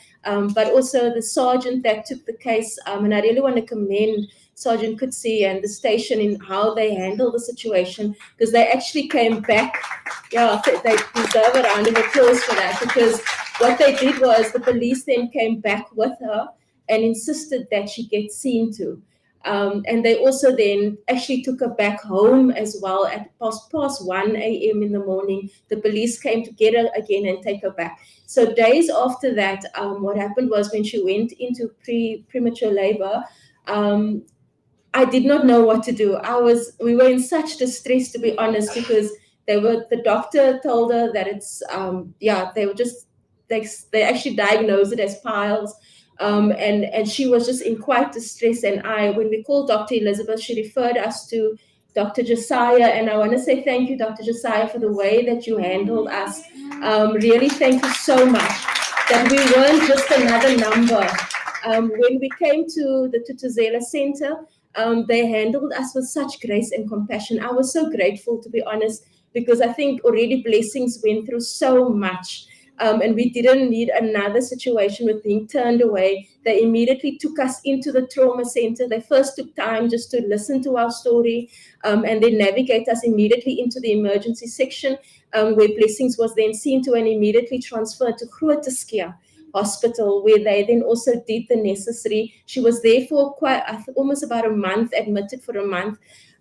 but also the sergeant that took the case, and I really want to commend Sergeant Kutsi and the station in how they handled the situation, because they actually came back. Yeah, they deserve a round of applause for that, because what they did was the police then came back with her and insisted that she get seen to. And they also then actually took her back home as well at past 1 a.m. in the morning. The police came to get her again and take her back. So days after that, what happened was when she went into premature labor, I did not know what to do. We were in such distress, to be honest, because the doctor told her that it's, they actually diagnosed it as piles. And she was just in quite distress. And when we called Dr. Elizabeth, she referred us to Dr. Josiah. And I want to say thank you, Dr. Josiah, for the way that you handled us. Really, thank you so much, that we weren't just another number. When we came to the Tutuzela Center, they handled us with such grace and compassion. I was so grateful, to be honest, because I think already Blessings went through so much. And we didn't need another situation with being turned away. They immediately took us into the trauma center. They first took time just to listen to our story, and then navigate us immediately into the emergency section, where Blessings was then seen to and immediately transferred to Groote Schuur Hospital, where they then also did the necessary. She was there for almost about a month, admitted for a month.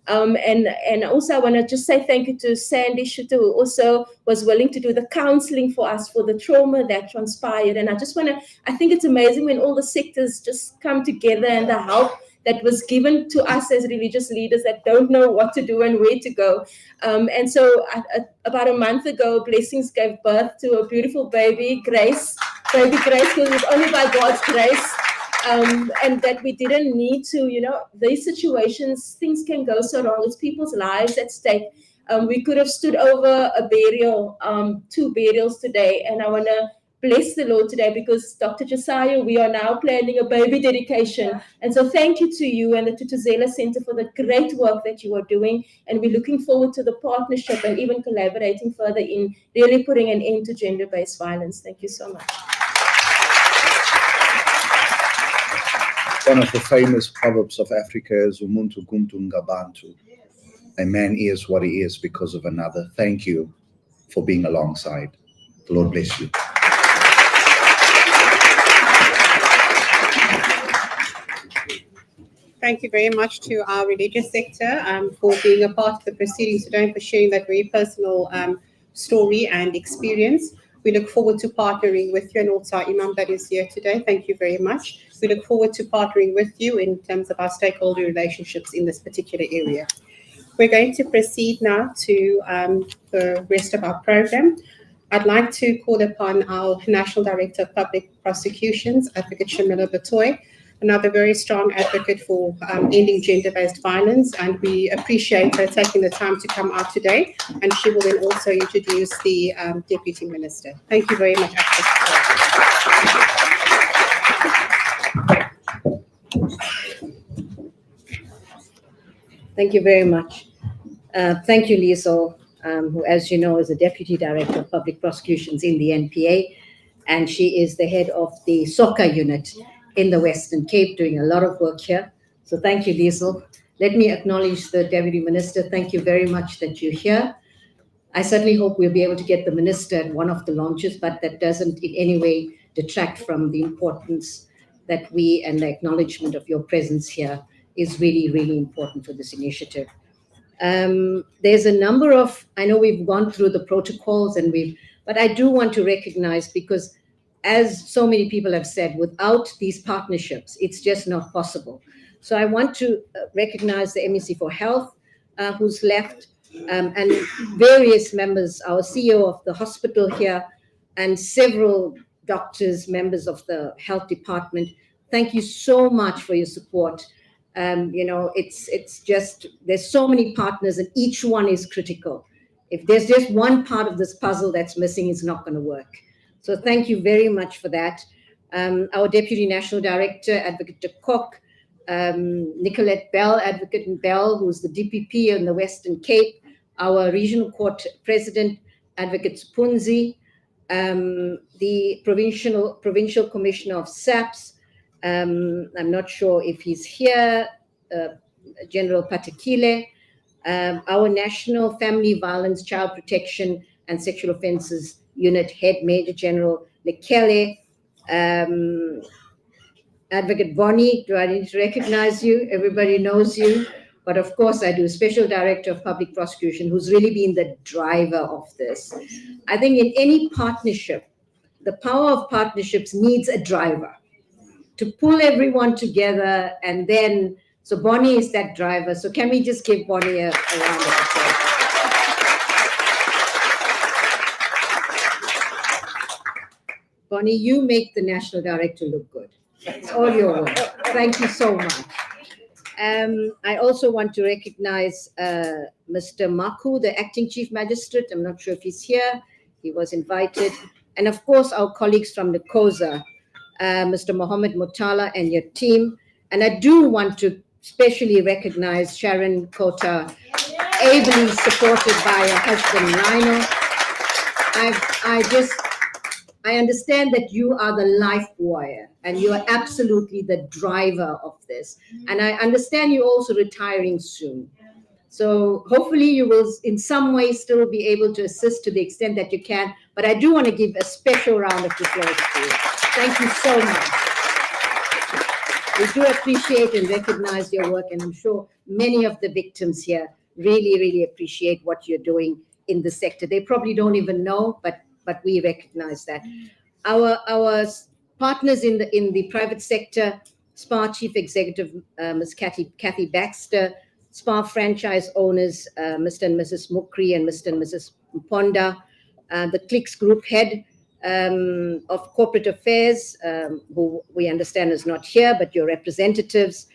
And also I want to just say thank you to Sandy Schutte, who also was willing to do the counseling for us for the trauma that transpired. And I think it's amazing when all the sectors just come together, and the help that was given to us as religious leaders that don't know what to do and where to go. And so about a month ago, Blessings gave birth to a beautiful baby Grace, because it was only by God's grace. And that we didn't need to, these situations, things can go so wrong. It's people's lives at stake. We could have stood over a burial, 2 burials today. And I want to bless the Lord today because Dr. Josiah, we are now planning a baby dedication. And so thank you to you and the Tutuzela Center for the great work that you are doing. And we're looking forward to the partnership and even collaborating further in really putting an end to gender-based violence. Thank you so much. One of the famous proverbs of Africa is Umuntu Guntu Ngabantu. A man is what he is because of another. Thank you for being alongside. The Lord bless you. Thank you very much to our religious sector for being a part of the proceedings today and for sharing that very personal story and experience. We look forward to partnering with you, and also our Imam that is here today. Thank you very much. We look forward to partnering with you in terms of our stakeholder relationships in this particular area. We're going to proceed now to the rest of our program. I'd like to call upon our National Director of Public Prosecutions, Advocate Shamila Batoy, another very strong advocate for ending gender-based violence, and we appreciate her taking the time to come out today, and she will then also introduce the Deputy Minister. Thank you very much, Thank you very much. Thank you, Liesl, who, as you know, is the Deputy Director of Public Prosecutions in the NPA, and she is the head of the SOCA unit in the Western Cape, doing a lot of work here. So thank you, Liesl. Let me acknowledge the Deputy Minister. Thank you very much that you're here. I certainly hope we'll be able to get the Minister at one of the launches, but that doesn't in any way detract from the importance that we and the acknowledgement of your presence here is really, really important for this initiative. There's a number of, I know we've gone through the protocols but I do want to recognize, because as so many people have said, without these partnerships, it's just not possible. So I want to recognize the MEC for Health, who's left, and various members, our CEO of the hospital here, and several doctors, members of the health department. Thank you so much for your support. It's just, there's so many partners and each one is critical. If there's just one part of this puzzle that's missing, it's not going to work. So thank you very much for that. Our Deputy National Director, Advocate de Kock, Nicolette Bell, Advocate in Bell, who's the DPP in the Western Cape, our Regional Court President, Advocate Spunzi, the Provincial Commissioner of SAPS, I'm not sure if he's here, General Patekile, our National Family Violence, Child Protection and Sexual Offences Unit Head, Major General Lekele, Advocate Bonnie, do I need to recognize you? Everybody knows you. But of course I do, Special Director of Public Prosecution, who's really been the driver of this. I think in any partnership, the power of partnerships needs a driver to pull everyone together, and then, so Bonnie is that driver. So can we just give Bonnie a round of applause? Bonnie, you make the National Director look good. It's all your work. Thank you so much. I also want to recognize Mr. Maku, the Acting Chief Magistrate. I'm not sure if he's here. He was invited. And of course, our colleagues from the COSA, Mr. Mohammed Mutala and your team. And I do want to specially recognize Sharon Kota, ably supported by her husband, Lionel. I understand that you are the life wire and you are absolutely the driver of this. And I understand you're also retiring soon. So hopefully you will in some way still be able to assist to the extent that you can. But I do want to give a special round of applause to you. Thank you so much. We do appreciate and recognize your work, and I'm sure many of the victims here really, really appreciate what you're doing in the sector. They probably don't even know, but we recognize that. Our partners in the private sector, SPAR Chief Executive, Ms. Kathy Baxter, SPAR franchise owners, Mr. and Mrs. Mukri and Mr. and Mrs. Mponda, the Clicks Group Head of Corporate Affairs, who we understand is not here, but your representatives,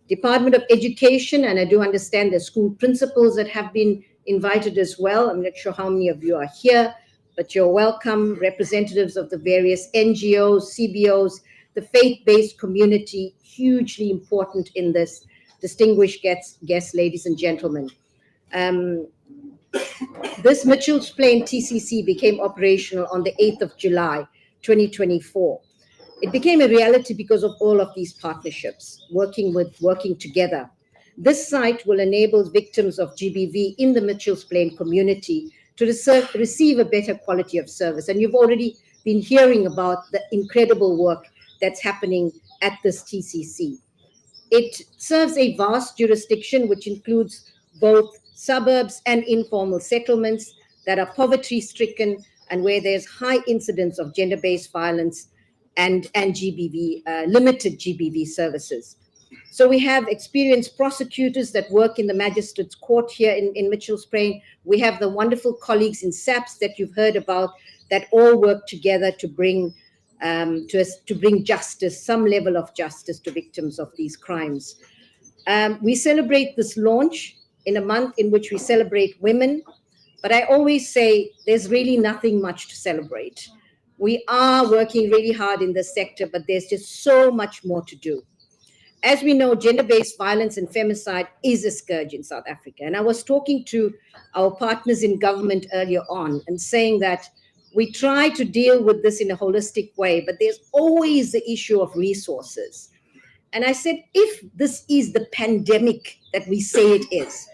Department of Education, and I do understand there's school principals that have been invited as well. I'm not sure how many of you are here, but you're welcome. Representatives of the various NGOs, CBOs, the faith-based community, hugely important in this. Distinguished guests, ladies and gentlemen. This Mitchell's Plain TCC became operational on the 8th of July, 2024. It became a reality because of all of these partnerships, working together. This site will enable victims of GBV in the Mitchell's Plain community to receive a better quality of service. And you've already been hearing about the incredible work that's happening at this TCC. It serves a vast jurisdiction which includes both suburbs and informal settlements that are poverty-stricken and where there's high incidence of gender-based violence and GBV, limited GBV services. So we have experienced prosecutors that work in the magistrates court here in Mitchell's Plain. We have the wonderful colleagues in SAPS that you've heard about that all work together to bring justice, some level of justice to victims of these crimes. We celebrate this launch in a month in which we celebrate women, but I always say there's really nothing much to celebrate. We are working really hard in this sector, but there's just so much more to do. As we know, gender-based violence and femicide is a scourge in South Africa. And I was talking to our partners in government earlier on and saying that we try to deal with this in a holistic way, but there's always the issue of resources. And I said, if this is the pandemic that we say it is,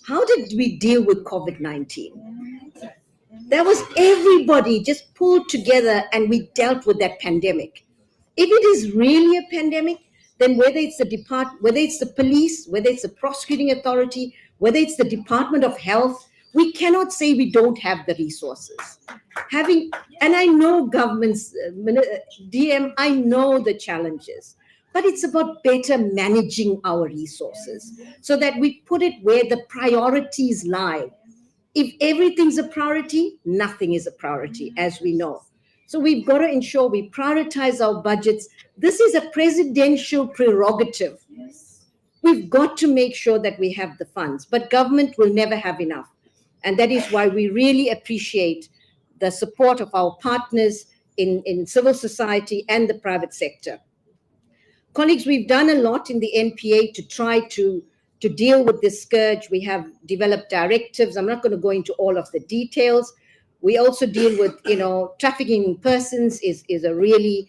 how did we deal with COVID-19? That was everybody just pulled together and we dealt with that pandemic. If it is really a pandemic, then whether it's the police, whether it's the prosecuting authority, whether it's the Department of Health, we cannot say we don't have the resources. And I know governments, DM, I know the challenges, but it's about better managing our resources so that we put it where the priorities lie. If everything's a priority, nothing is a priority, as we know. So we've got to ensure we prioritize our budgets. This is a presidential prerogative. We've got to make sure that we have the funds, but government will never have enough. And that is why we really appreciate the support of our partners in civil society and the private sector. Colleagues, we've done a lot in the NPA to try to deal with this scourge. We have developed directives. I'm not going to go into all of the details. We also deal with, trafficking in persons is a really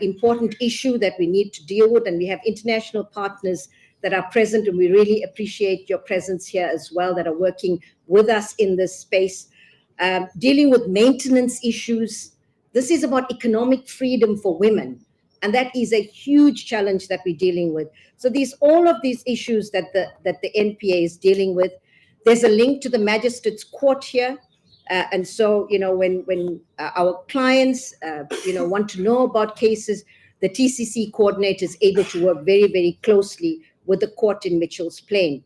important issue that we need to deal with. And we have international partners that are present, and we really appreciate your presence here as well, that are working with us in this space. Dealing with maintenance issues. This is about economic freedom for women. And that is a huge challenge that we're dealing with. So all of these issues that the NPA is dealing with, there's a link to the magistrates court here. And so, when our clients, want to know about cases, the TCC coordinator is able to work very, very closely with the court in Mitchell's Plain.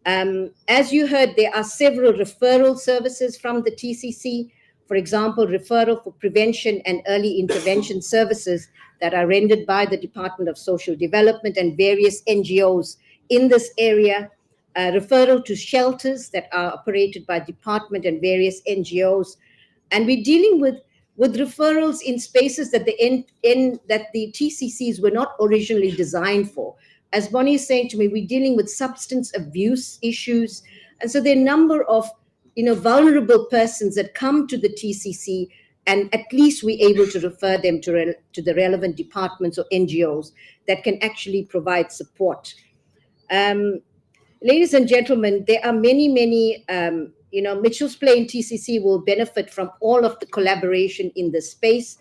As you heard, there are several referral services from the TCC. For example, referral for prevention and early intervention services that are rendered by the Department of Social Development and various NGOs in this area. Referral to shelters that are operated by department and various NGOs. And we're dealing with referrals in spaces that the TCCs were not originally designed for. As Bonnie is saying to me, we're dealing with substance abuse issues. And so there are a number of vulnerable persons that come to the TCC, and at least we're able to refer them to the relevant departments or NGOs that can actually provide support. Ladies and gentlemen, there are many, Mitchell's Plain TCC will benefit from all of the collaboration in this space.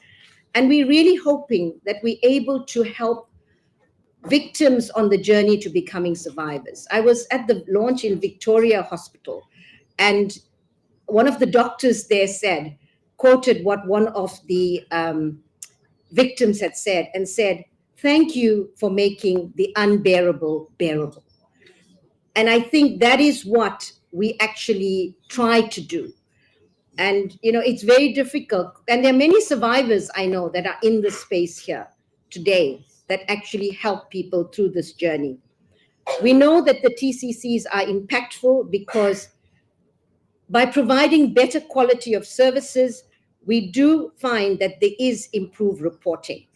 And we're really hoping that we're able to help victims on the journey to becoming survivors. I was at the launch in Victoria Hospital, and one of the doctors there quoted what one of the victims had said, and said, "Thank you for making the unbearable bearable." And I think that is what we actually try to do. And, it's very difficult. And there are many survivors I know that are in this space here today that actually help people through this journey. We know that the TCCs are impactful because by providing better quality of services, we do find that there is improved reporting.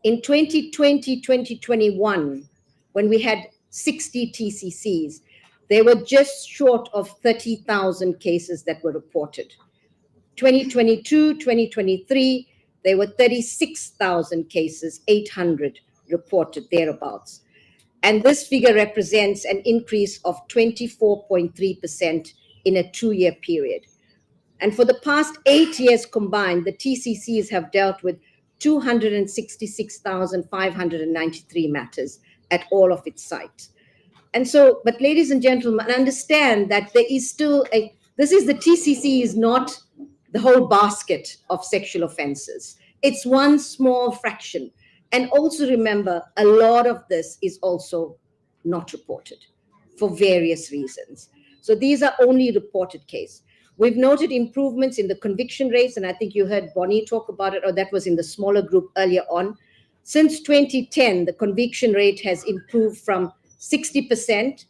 In 2020, 2021, when we had 60 TCCs, they were just short of 30,000 cases that were reported. 2022, 2023, there were 36,000 cases, 800 reported thereabouts. And this figure represents an increase of 24.3% in a 2-year period. And for the past 8 years combined, the TCCs have dealt with 266,593 matters. at all of its sites. And so, but ladies and gentlemen, understand that there is still this is the TCC is not the whole basket of sexual offenses. It's one small fraction. And also remember, a lot of this is also not reported for various reasons. So these are only reported cases. We've noted improvements in the conviction rates, and I think you heard Bonnie talk about it, or that was in the smaller group earlier on. Since 2010, the conviction rate has improved from 60%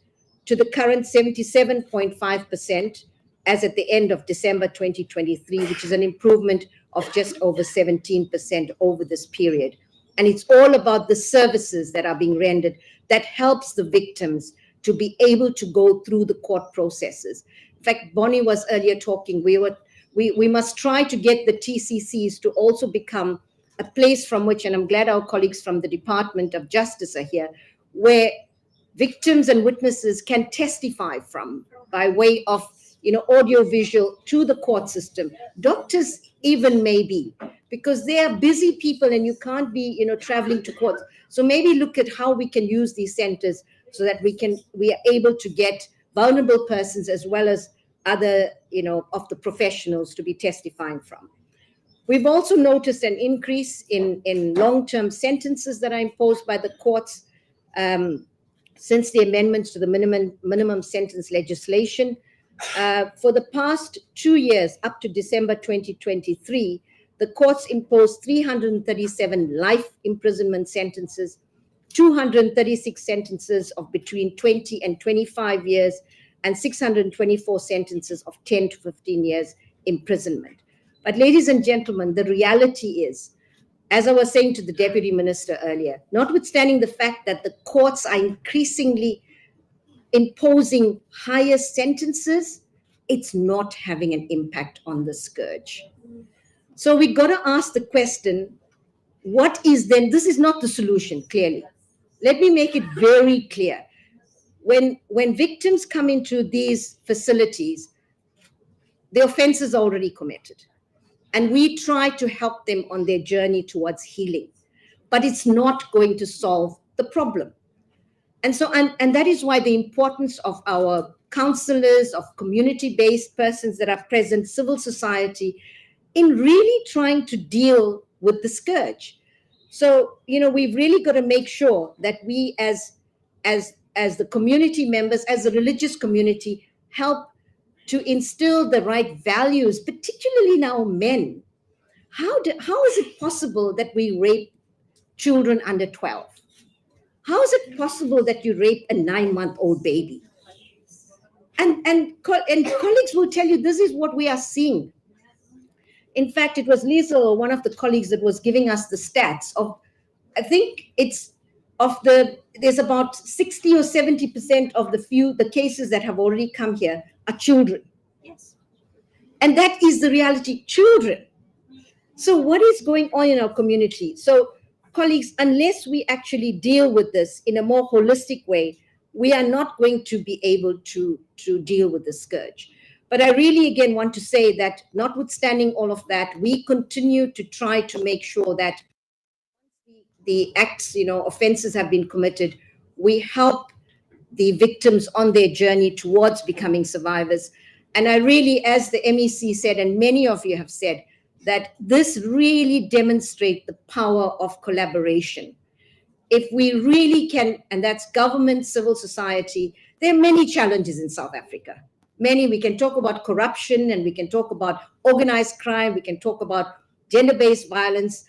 to the current 77.5% as at the end of December 2023, which is an improvement of just over 17% over this period. And it's all about the services that are being rendered that helps the victims to be able to go through the court processes. In fact, Bonnie was earlier talking, we must try to get the TCCs to also become a place from which, and I'm glad our colleagues from the Department of Justice are here, where victims and witnesses can testify from by way of audio visual to the court system. Doctors even maybe, because they are busy people and you can't be traveling to court. So maybe look at how we can use these centers so that we are able to get vulnerable persons as well as other of the professionals to be testifying from. We've also noticed an increase in long-term sentences that are imposed by the courts since the amendments to the minimum sentence legislation. For the past 2 years, up to December 2023, the courts imposed 337 life imprisonment sentences, 236 sentences of between 20 and 25 years, and 624 sentences of 10 to 15 years imprisonment. But ladies and gentlemen, the reality is, as I was saying to the Deputy Minister earlier, notwithstanding the fact that the courts are increasingly imposing higher sentences, it's not having an impact on the scourge. So we got to ask the question, what is then, this is not the solution, clearly. Let me make it very clear. When victims come into these facilities, the offense is already committed. And we try to help them on their journey towards healing. But it's not going to solve the problem. And so, and that is why the importance of our counselors, of community-based persons that are present, civil society, in really trying to deal with the scourge. So, we've really got to make sure that we as the community members, as a religious community, help to instill the right values, particularly now men. How is it possible that we rape children under 12? How is it possible that you rape a 9-month-old baby? And colleagues will tell you this is what we are seeing. In fact, it was Lisa, one of the colleagues, that was giving us the stats of, I think it's there's about 60 or 70% of the cases that have already come here are children. Yes. And that is the reality, children. So what is going on in our community? So colleagues, unless we actually deal with this in a more holistic way, we are not going to be able to deal with the scourge. But I really, again, want to say that notwithstanding all of that, we continue to try to make sure that the acts, offenses have been committed, we help the victims on their journey towards becoming survivors. And I really, as the MEC said, and many of you have said, that this really demonstrates the power of collaboration. If we really can, and that's government, civil society, there are many challenges in South Africa. Many, we can talk about corruption, and we can talk about organized crime, we can talk about gender-based violence.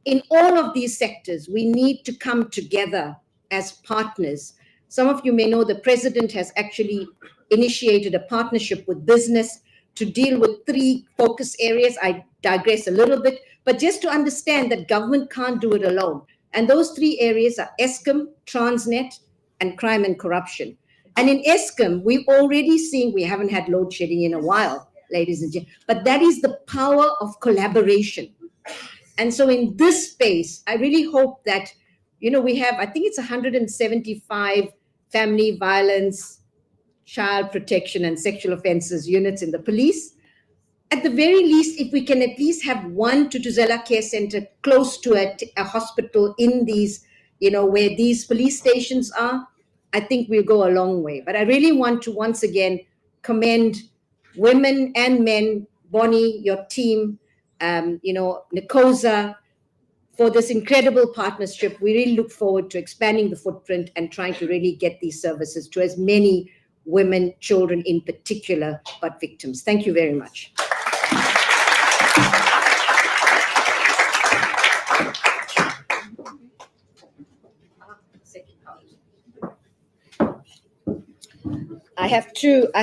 In all of these sectors, we need to come together as partners. Some of you may know the president has actually initiated a partnership with business to deal with 3 focus areas. I digress a little bit, but just to understand that government can't do it alone. And those 3 areas are Eskom, Transnet, and crime and corruption. And in Eskom, we're already seeing, we haven't had load shedding in a while, ladies and gentlemen, but that is the power of collaboration. And so in this space, I really hope that, we have, I think it's 175 family violence, child protection and sexual offenses units in the police. At the very least, if we can at least have one Tutuzela care center close to a hospital in these where these police stations are, I think we'll go a long way. But I really want to once again commend women and men, Bonnie, your team, Nikosa, for this incredible partnership. We really look forward to expanding the footprint and trying to really get these services to as many women, children in particular, but victims. Thank you very much. I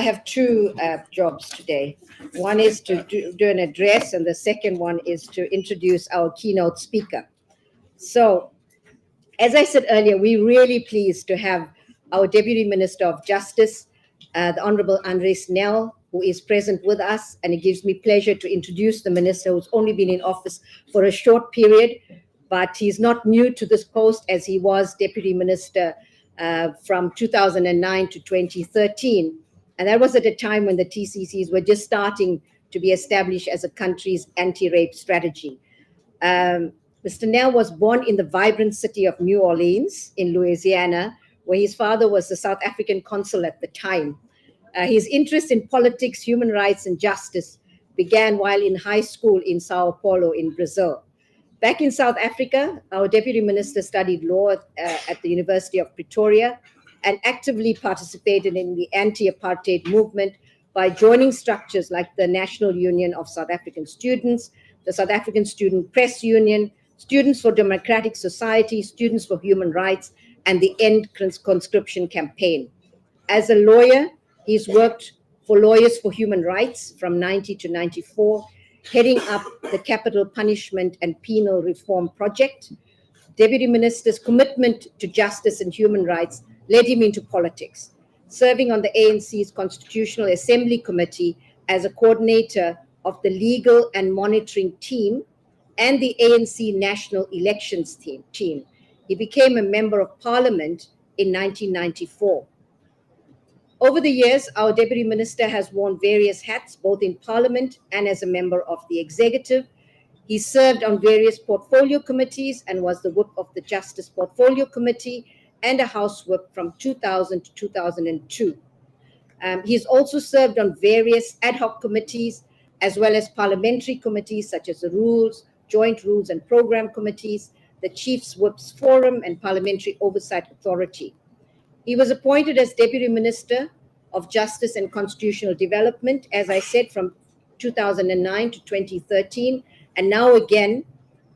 have two jobs today. One is to do an address, and the second one is to introduce our keynote speaker. So, as I said earlier, we're really pleased to have our Deputy Minister of Justice, the Honorable Andre Snell, who is present with us, and it gives me pleasure to introduce the Minister, who's only been in office for a short period, but he's not new to this post, as he was Deputy Minister from 2009 to 2013. And that was at a time when the TCCs were just starting to be established as a country's anti-rape strategy. Mr. Nell was born in the vibrant city of New Orleans in Louisiana, where his father was the South African consul at the time. His interest in politics, human rights, and justice began while in high school in Sao Paulo in Brazil. Back in South Africa, our Deputy Minister studied law at the University of Pretoria and actively participated in the anti-apartheid movement by joining structures like the National Union of South African Students, the South African Student Press Union, Students for Democratic Society, Students for Human Rights, and the End Conscription Campaign. As a lawyer, he's worked for Lawyers for Human Rights from 90 to 94, heading up the Capital Punishment and Penal Reform Project. Deputy Minister's commitment to justice and human rights led him into politics, serving on the ANC's Constitutional Assembly Committee as a coordinator of the legal and monitoring team and the ANC National Elections team. He became a member of Parliament in 1994. Over the years, our Deputy Minister has worn various hats, both in Parliament and as a member of the Executive. He served on various portfolio committees and was the whip of the Justice Portfolio Committee and a House whip from 2000 to 2002. He's also served on various ad hoc committees, as well as parliamentary committees such as the Rules, Joint Rules and Program Committees, the Chiefs Whips Forum, and Parliamentary Oversight Authority. He was appointed as Deputy Minister of Justice and Constitutional Development, as I said, from 2009 to 2013, and now again,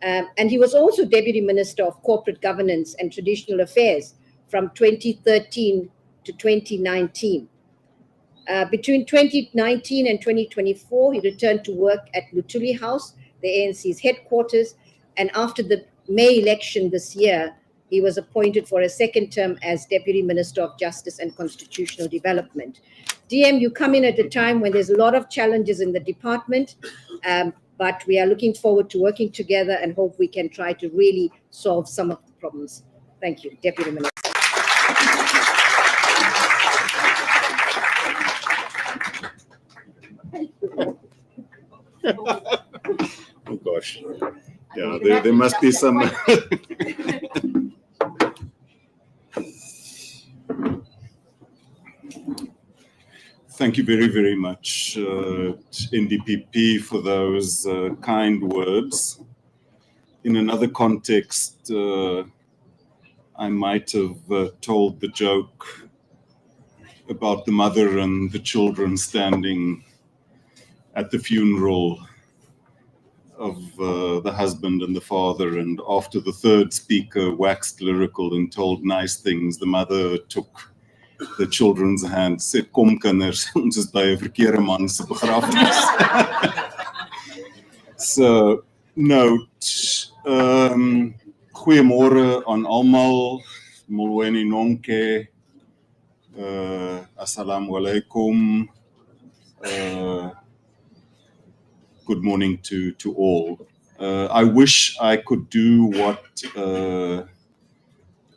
and he was also Deputy Minister of Corporate Governance and Traditional Affairs from 2013 to 2019. Between 2019 and 2024, he returned to work at Luthuli House, the ANC's headquarters, and after the May election this year, he was appointed for a second term as Deputy Minister of Justice and Constitutional Development. DM, you come in at a time when there's a lot of challenges in the department, but we are looking forward to working together and hope we can try to really solve some of the problems. Thank you, Deputy Minister. Oh gosh. Yeah, there must be some. Thank you very, very much, NDPP, for those kind words. In another context, I might have told the joke about the mother and the children standing at the funeral of the husband and the father, and after the third speaker waxed lyrical and told nice things, the mother took the children's hand, said, "Kom kinders, ons is by 'n verkeerde man se begrafnis." So, note, goeiemôre aan almal, molweni nonke, assalamu alaikum, good morning to all. I wish I could do what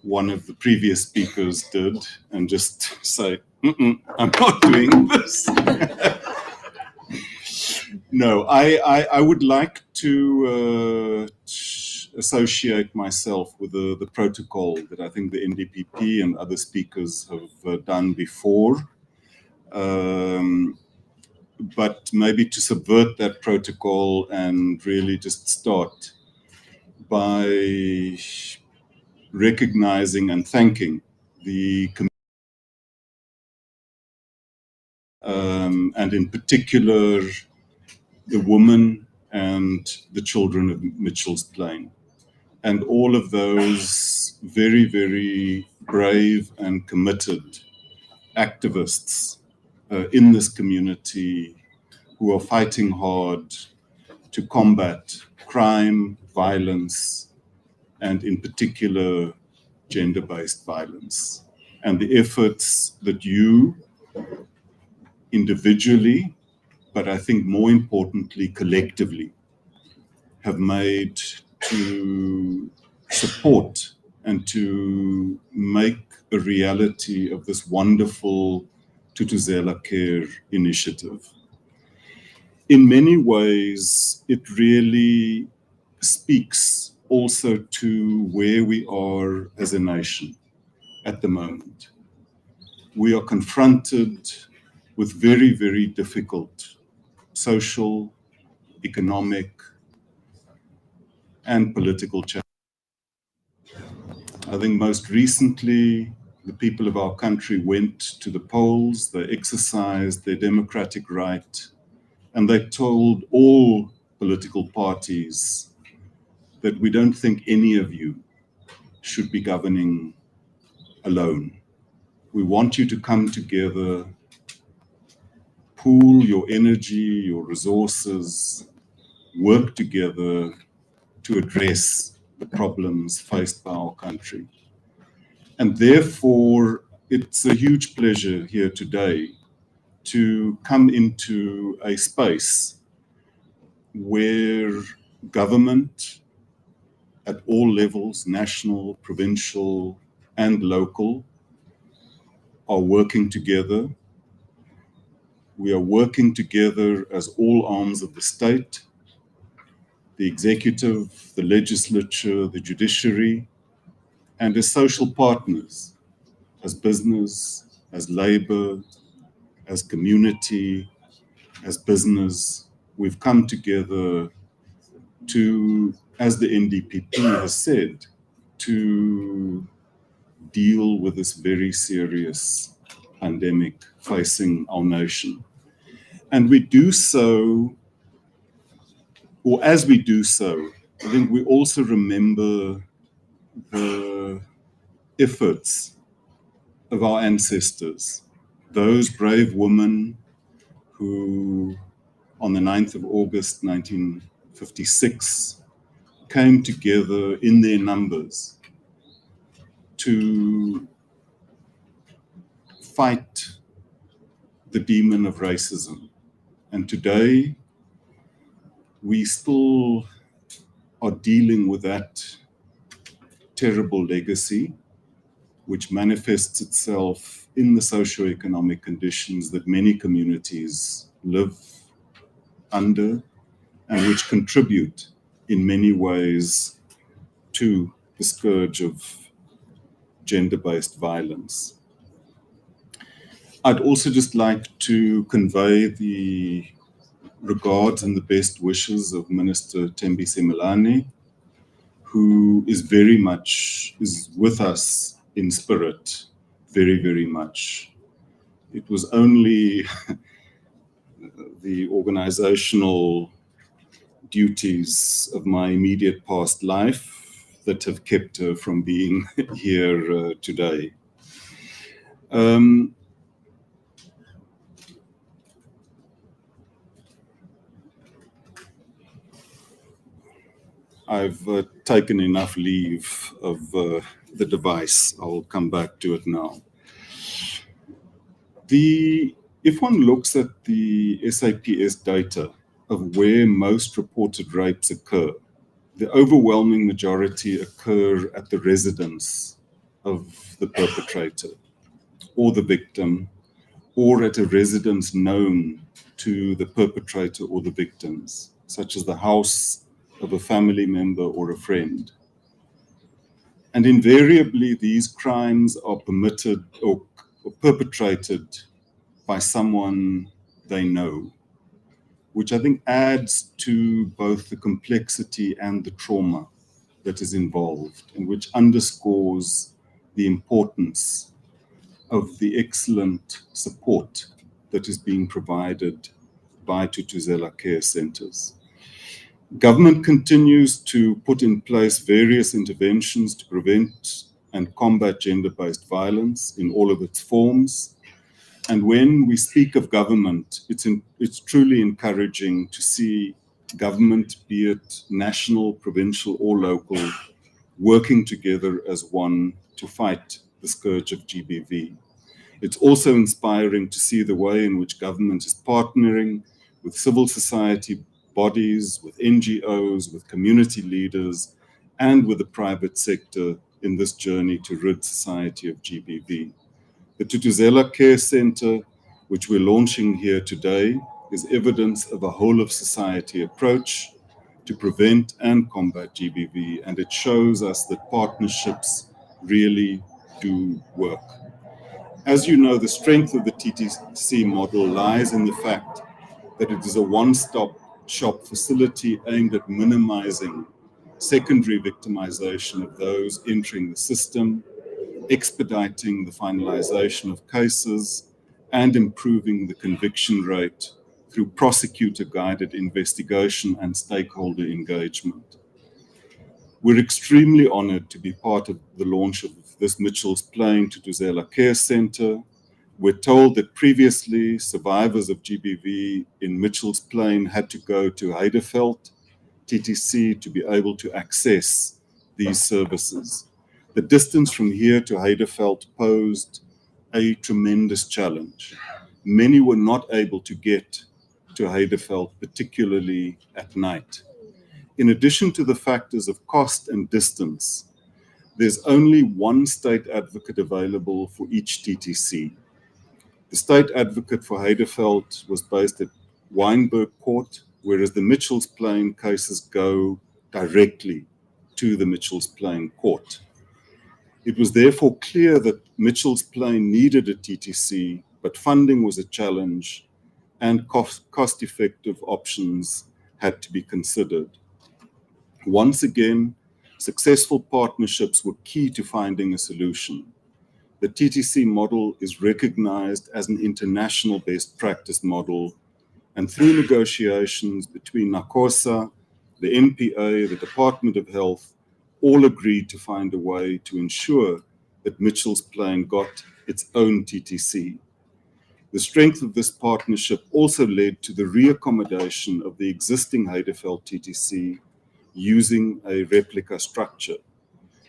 one of the previous speakers did and just say, I'm not doing this. No, I would like to associate myself with the protocol that I think the NDPP and other speakers have done before. But maybe to subvert that protocol and really just start by recognizing and thanking the community, and in particular the women and the children of Mitchell's Plain, and all of those very, very brave and committed activists in this community who are fighting hard to combat crime, violence, and in particular, gender-based violence. And the efforts that you individually, but I think more importantly, collectively, have made to support and to make a reality of this wonderful Tutuzela Care initiative. In many ways, it really speaks also to where we are as a nation at the moment. We are confronted with very, very difficult social, economic, and political challenges. I think most recently, the people of our country went to the polls, they exercised their democratic right, and they told all political parties that we don't think any of you should be governing alone. We want you to come together, pool your energy, your resources, work together to address the problems faced by our country. And therefore, it's a huge pleasure here today to come into a space where government at all levels, national, provincial, and local, are working together. We are working together as all arms of the state, the executive, the legislature, the judiciary, and as social partners, as business, as labor, as community, as business. We've come together to, as the NDPP has said, to deal with this very serious pandemic facing our nation. And we do so, or as we do so, I think we also remember the efforts of our ancestors, those brave women who on the 9th of August 1956 came together in their numbers to fight the demon of racism. And today, we still are dealing with that terrible legacy, which manifests itself in the socioeconomic conditions that many communities live under, and which contribute in many ways to the scourge of gender-based violence. I'd also just like to convey the regards and the best wishes of Minister Thembi Semelani, who is very much with us in spirit, very, very much. It was only the organizational duties of my immediate past life that have kept her from being here today. I've taken enough leave of the device. I'll come back to it now. If one looks at the SAPS data of where most reported rapes occur, the overwhelming majority occur at the residence of the perpetrator or the victim, or at a residence known to the perpetrator or the victims, such as the house, of a family member or a friend. And invariably, these crimes are permitted or perpetrated by someone they know, which I think adds to both the complexity and the trauma that is involved, and which underscores the importance of the excellent support that is being provided by Thuthuzela care centers. Government continues to put in place various interventions to prevent and combat gender-based violence in all of its forms. And when we speak of government, it's truly encouraging to see government, be it national, provincial, or local, working together as one to fight the scourge of GBV. It's also inspiring to see the way in which government is partnering with civil society bodies, with NGOs, with community leaders, and with the private sector in this journey to rid society of GBV. The Thuthuzela Care Center, which we're launching here today, is evidence of a whole of society approach to prevent and combat GBV, and it shows us that partnerships really do work. As you know, the strength of the TTC model lies in the fact that it is a one-stop shop facility aimed at minimizing secondary victimization of those entering the system, expediting the finalization of cases, and improving the conviction rate through prosecutor-guided investigation and stakeholder engagement. We're extremely honored to be part of the launch of this Mitchell's Plain Thuthuzela Care Center. We're told that previously survivors of GBV in Mitchell's Plain had to go to Heideveld TTC to be able to access these services. The distance from here to Heideveld posed a tremendous challenge. Many were not able to get to Heideveld, particularly at night. In addition to the factors of cost and distance, there's only one state advocate available for each TTC. The state advocate for Heideveld was based at Wynberg Court, whereas the Mitchell's Plain cases go directly to the Mitchell's Plain Court. It was therefore clear that Mitchell's Plain needed a TTC, but funding was a challenge and cost-effective options had to be considered. Once again, successful partnerships were key to finding a solution. The TTC model is recognized as an international best practice model, and through negotiations between NACOSA, the NPA, the Department of Health, all agreed to find a way to ensure that Mitchell's Plain got its own TTC. The strength of this partnership also led to the reaccommodation of the existing Heideveld TTC using a replica structure.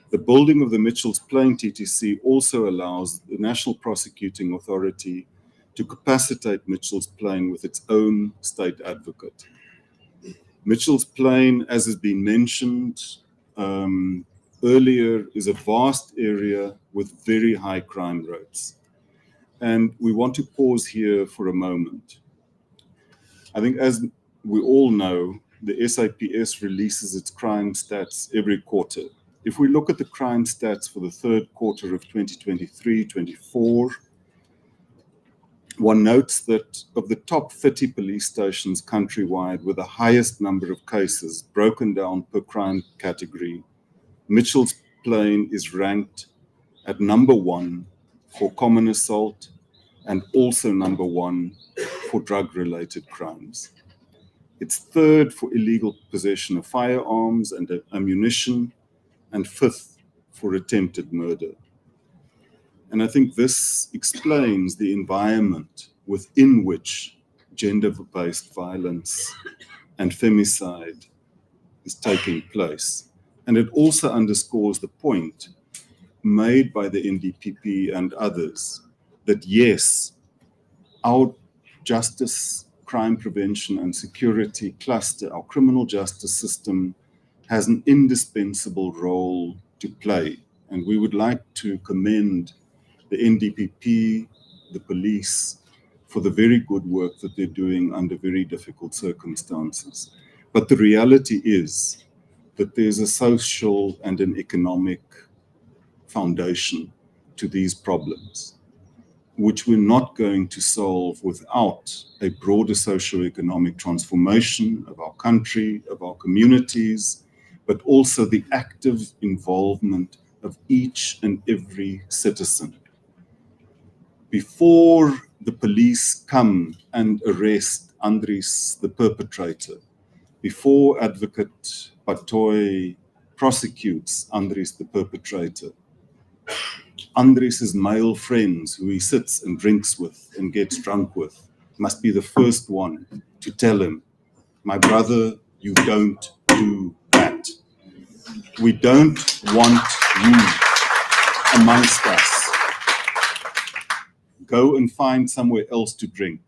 The building of the Mitchell's Plain TTC also allows the National Prosecuting Authority to capacitate Mitchell's Plain with its own state advocate. Mitchell's Plain, as has been mentioned earlier, is a vast area with very high crime rates. And we want to pause here for a moment. I think as we all know, the SAPS releases its crime stats every quarter. If we look at the crime stats for the third quarter of 2023-24, one notes that of the top 30 police stations countrywide with the highest number of cases broken down per crime category, Mitchell's Plain is ranked at number 1 for common assault and also number 1 for drug-related crimes. It's third for illegal possession of firearms and ammunition, and 5th for attempted murder. And I think this explains the environment within which gender-based violence and femicide is taking place. And it also underscores the point made by the NDPP and others that yes, our justice, crime prevention and security cluster, our criminal justice system, has an indispensable role to play. And we would like to commend the NDPP, the police, for the very good work that they're doing under very difficult circumstances. But the reality is that there's a social and an economic foundation to these problems, which we're not going to solve without a broader socio-economic transformation of our country, of our communities, but also the active involvement of each and every citizen. Before the police come and arrest Andries, the perpetrator, before Advocate Patoy prosecutes Andries, the perpetrator, Andries' male friends who he sits and drinks with and gets drunk with must be the first one to tell him, my brother, you don't do that. We don't want you amongst us. Go and find somewhere else to drink.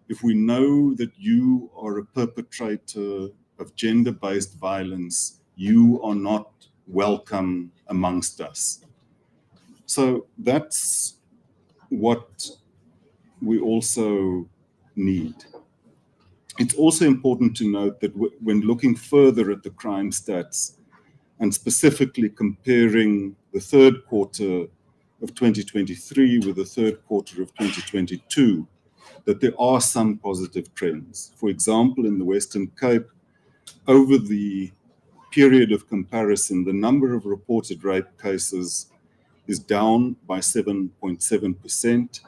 If we know that you are a perpetrator of gender-based violence, you are not welcome amongst us. So that's what we also need. It's also important to note that when looking further at the crime stats and specifically comparing the third quarter of 2023 with the third quarter of 2022, that there are some positive trends. For example, in the Western Cape, over the period of comparison, the number of reported rape cases is down by 7.7%,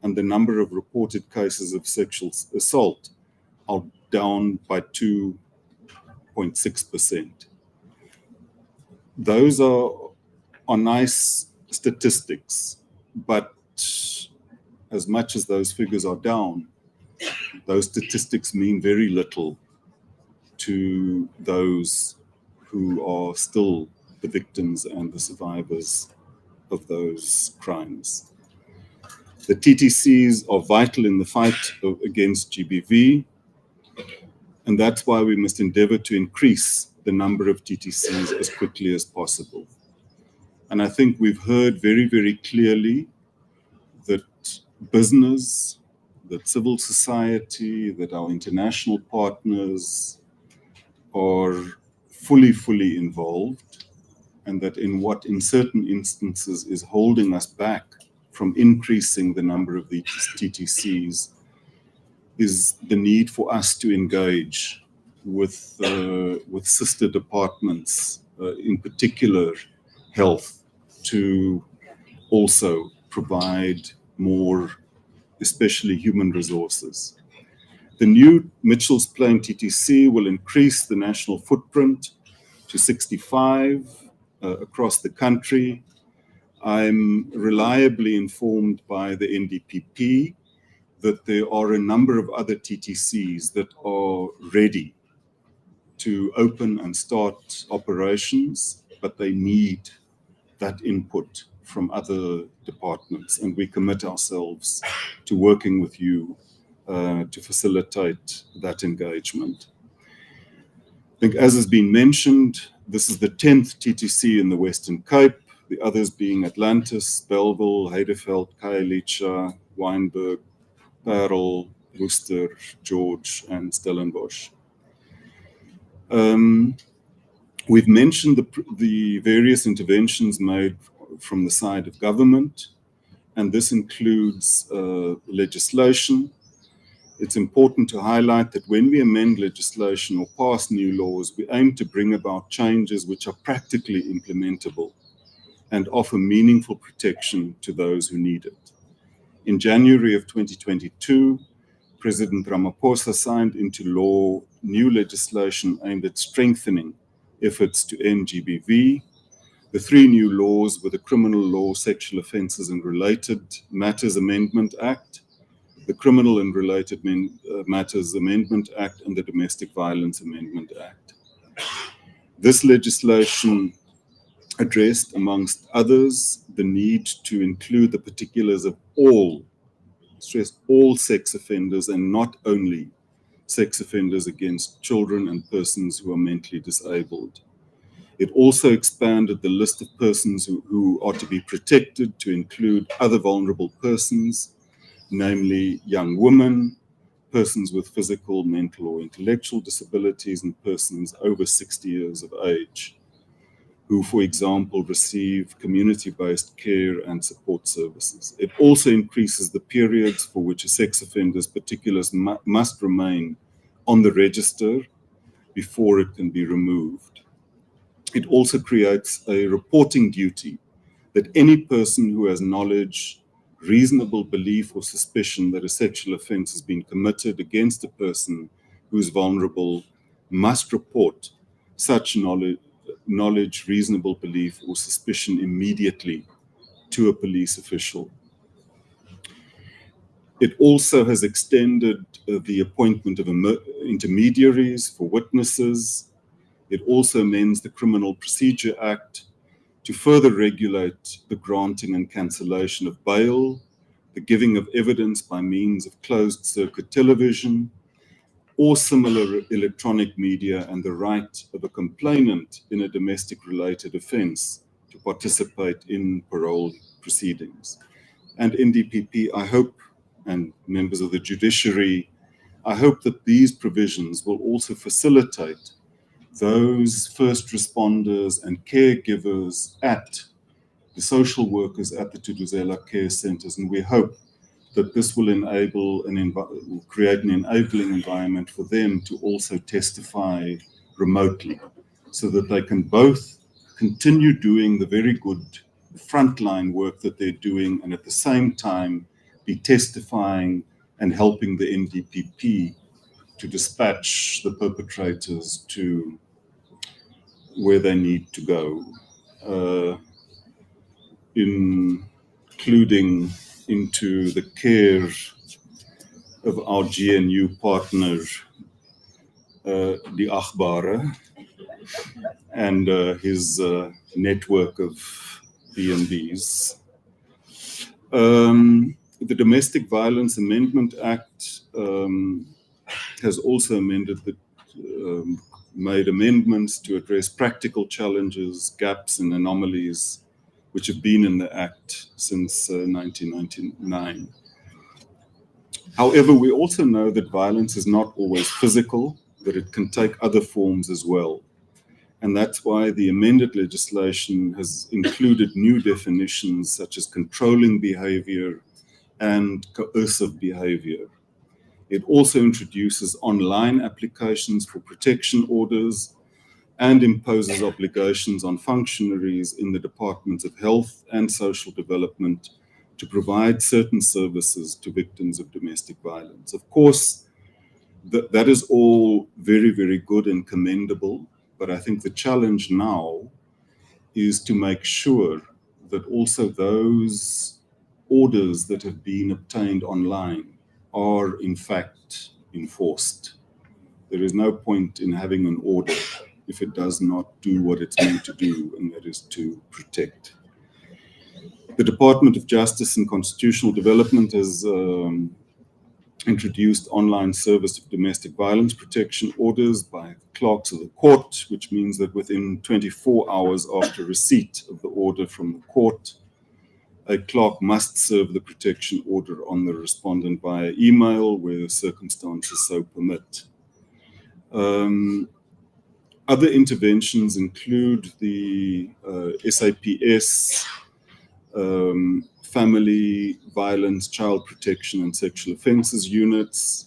and the number of reported cases of sexual assault are down by 2.6%. Those are nice statistics, but as much as those figures are down, those statistics mean very little to those who are still the victims and the survivors of those crimes. The TTCs are vital in the fight against GBV, and that's why we must endeavor to increase the number of TTCs as quickly as possible. And I think we've heard very, very clearly that business, that civil society, that our international partners are fully involved, and that in certain instances is holding us back from increasing the number of these TTCs is the need for us to engage with sister departments, in particular health, to also provide more, especially human resources. The new Mitchell's Plain TTC will increase the national footprint to 65 across the country. I'm reliably informed by the NDPP that there are a number of other TTCs that are ready to open and start operations, but they need that input from other departments, and we commit ourselves to working with you to facilitate that engagement. I think, as has been mentioned, this is the 10th TTC in the Western Cape, the others being Atlantis, Belleville, Heideveld, Khayelitsha, Wynberg, Parel, Worcester, George, and Stellenbosch. We've mentioned the various interventions made from the side of government, and this includes legislation. It's important to highlight that when we amend legislation or pass new laws, we aim to bring about changes which are practically implementable and offer meaningful protection to those who need it. In January of 2022, President Ramaphosa signed into law new legislation aimed at strengthening efforts to end GBV. The three new laws were the Criminal Law, Sexual Offences and Related Matters Amendment Act, the Criminal and Related Matters Amendment Act, and the Domestic Violence Amendment Act. This legislation addressed, amongst others, the need to include the particulars of all sex offenders and not only sex offenders against children and persons who are mentally disabled. It also expanded the list of persons who are to be protected to include other vulnerable persons, namely young women, persons with physical, mental, or intellectual disabilities, and persons over 60 years of age, who, for example, receive community-based care and support services. It also increases the periods for which a sex offender's particulars must remain on the register before it can be removed. It also creates a reporting duty that any person who has knowledge, reasonable belief, or suspicion that a sexual offense has been committed against a person who is vulnerable must report such knowledge, reasonable belief, or suspicion immediately to a police official. It also has extended the appointment of intermediaries for witnesses. It also amends the Criminal Procedure Act to further regulate the granting and cancellation of bail, the giving of evidence by means of closed circuit television or similar electronic media, and the right of a complainant in a domestic related offense to participate in parole proceedings. And NDPP, I hope, and members of the judiciary, I hope that these provisions will also facilitate those first responders and caregivers at the social workers at the Tutuzela care centers. And we hope that this will create an enabling environment for them to also testify remotely, so that they can both continue doing the very good frontline work that they're doing, and at the same time be testifying and helping the NDPP to dispatch the perpetrators to where they need to go, including into the care of our GNU partner, the Akhbara, and his network of B&Bs. The Domestic Violence Amendment Act has also made amendments to address practical challenges, gaps, and anomalies which have been in the Act since 1999. However, we also know that violence is not always physical, that it can take other forms as well. And that's why the amended legislation has included new definitions such as controlling behavior and coercive behavior. It also introduces online applications for protection orders and imposes obligations on functionaries in the Departments of Health and Social Development to provide certain services to victims of domestic violence. Of course, that is all very, very good and commendable, but I think the challenge now is to make sure that also those orders that have been obtained online are in fact enforced. There is no point in having an order if it does not do what it's meant to do, and that is to protect. The Department of Justice and Constitutional Development has introduced online service of domestic violence protection orders by clerks of the court, which means that within 24 hours after receipt of the order from the court, a clerk must serve the protection order on the respondent via email where circumstances so permit. Other interventions include the SAPS, Family Violence, Child Protection and Sexual Offences Units.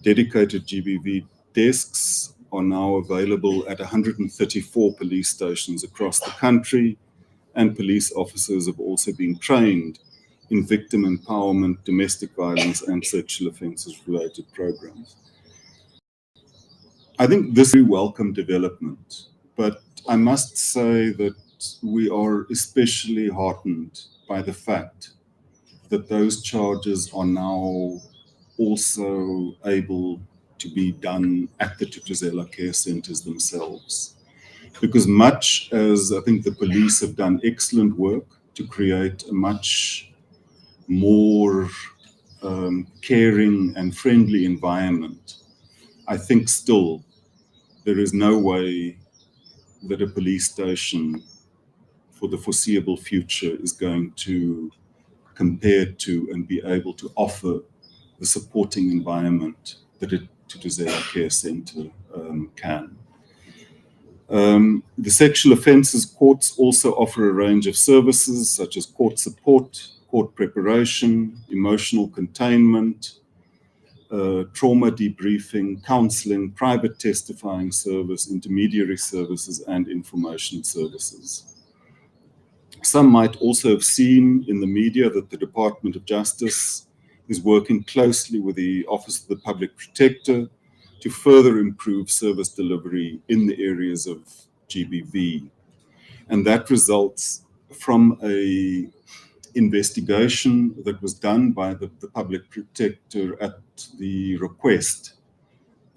Dedicated GBV desks are now available at 134 police stations across the country, and police officers have also been trained in victim empowerment, domestic violence and sexual offences related programs. I think this is a very welcome development, but I must say that we are especially heartened by the fact that those charges are now also able to be done at the Tutuzela care centers themselves. Because much as I think the police have done excellent work to create a much more caring and friendly environment, I think still there is no way that a police station for the foreseeable future is going to compare to and be able to offer the supporting environment that a Thuthuzela Care Centre can. The sexual offences courts also offer a range of services such as court support, court preparation, emotional containment, trauma debriefing, counselling, private testifying service, intermediary services, and information services. Some might also have seen in the media that the Department of Justice is working closely with the Office of the Public Protector to further improve service delivery in the areas of GBV. And that results from a investigation that was done by the Public Protector at the request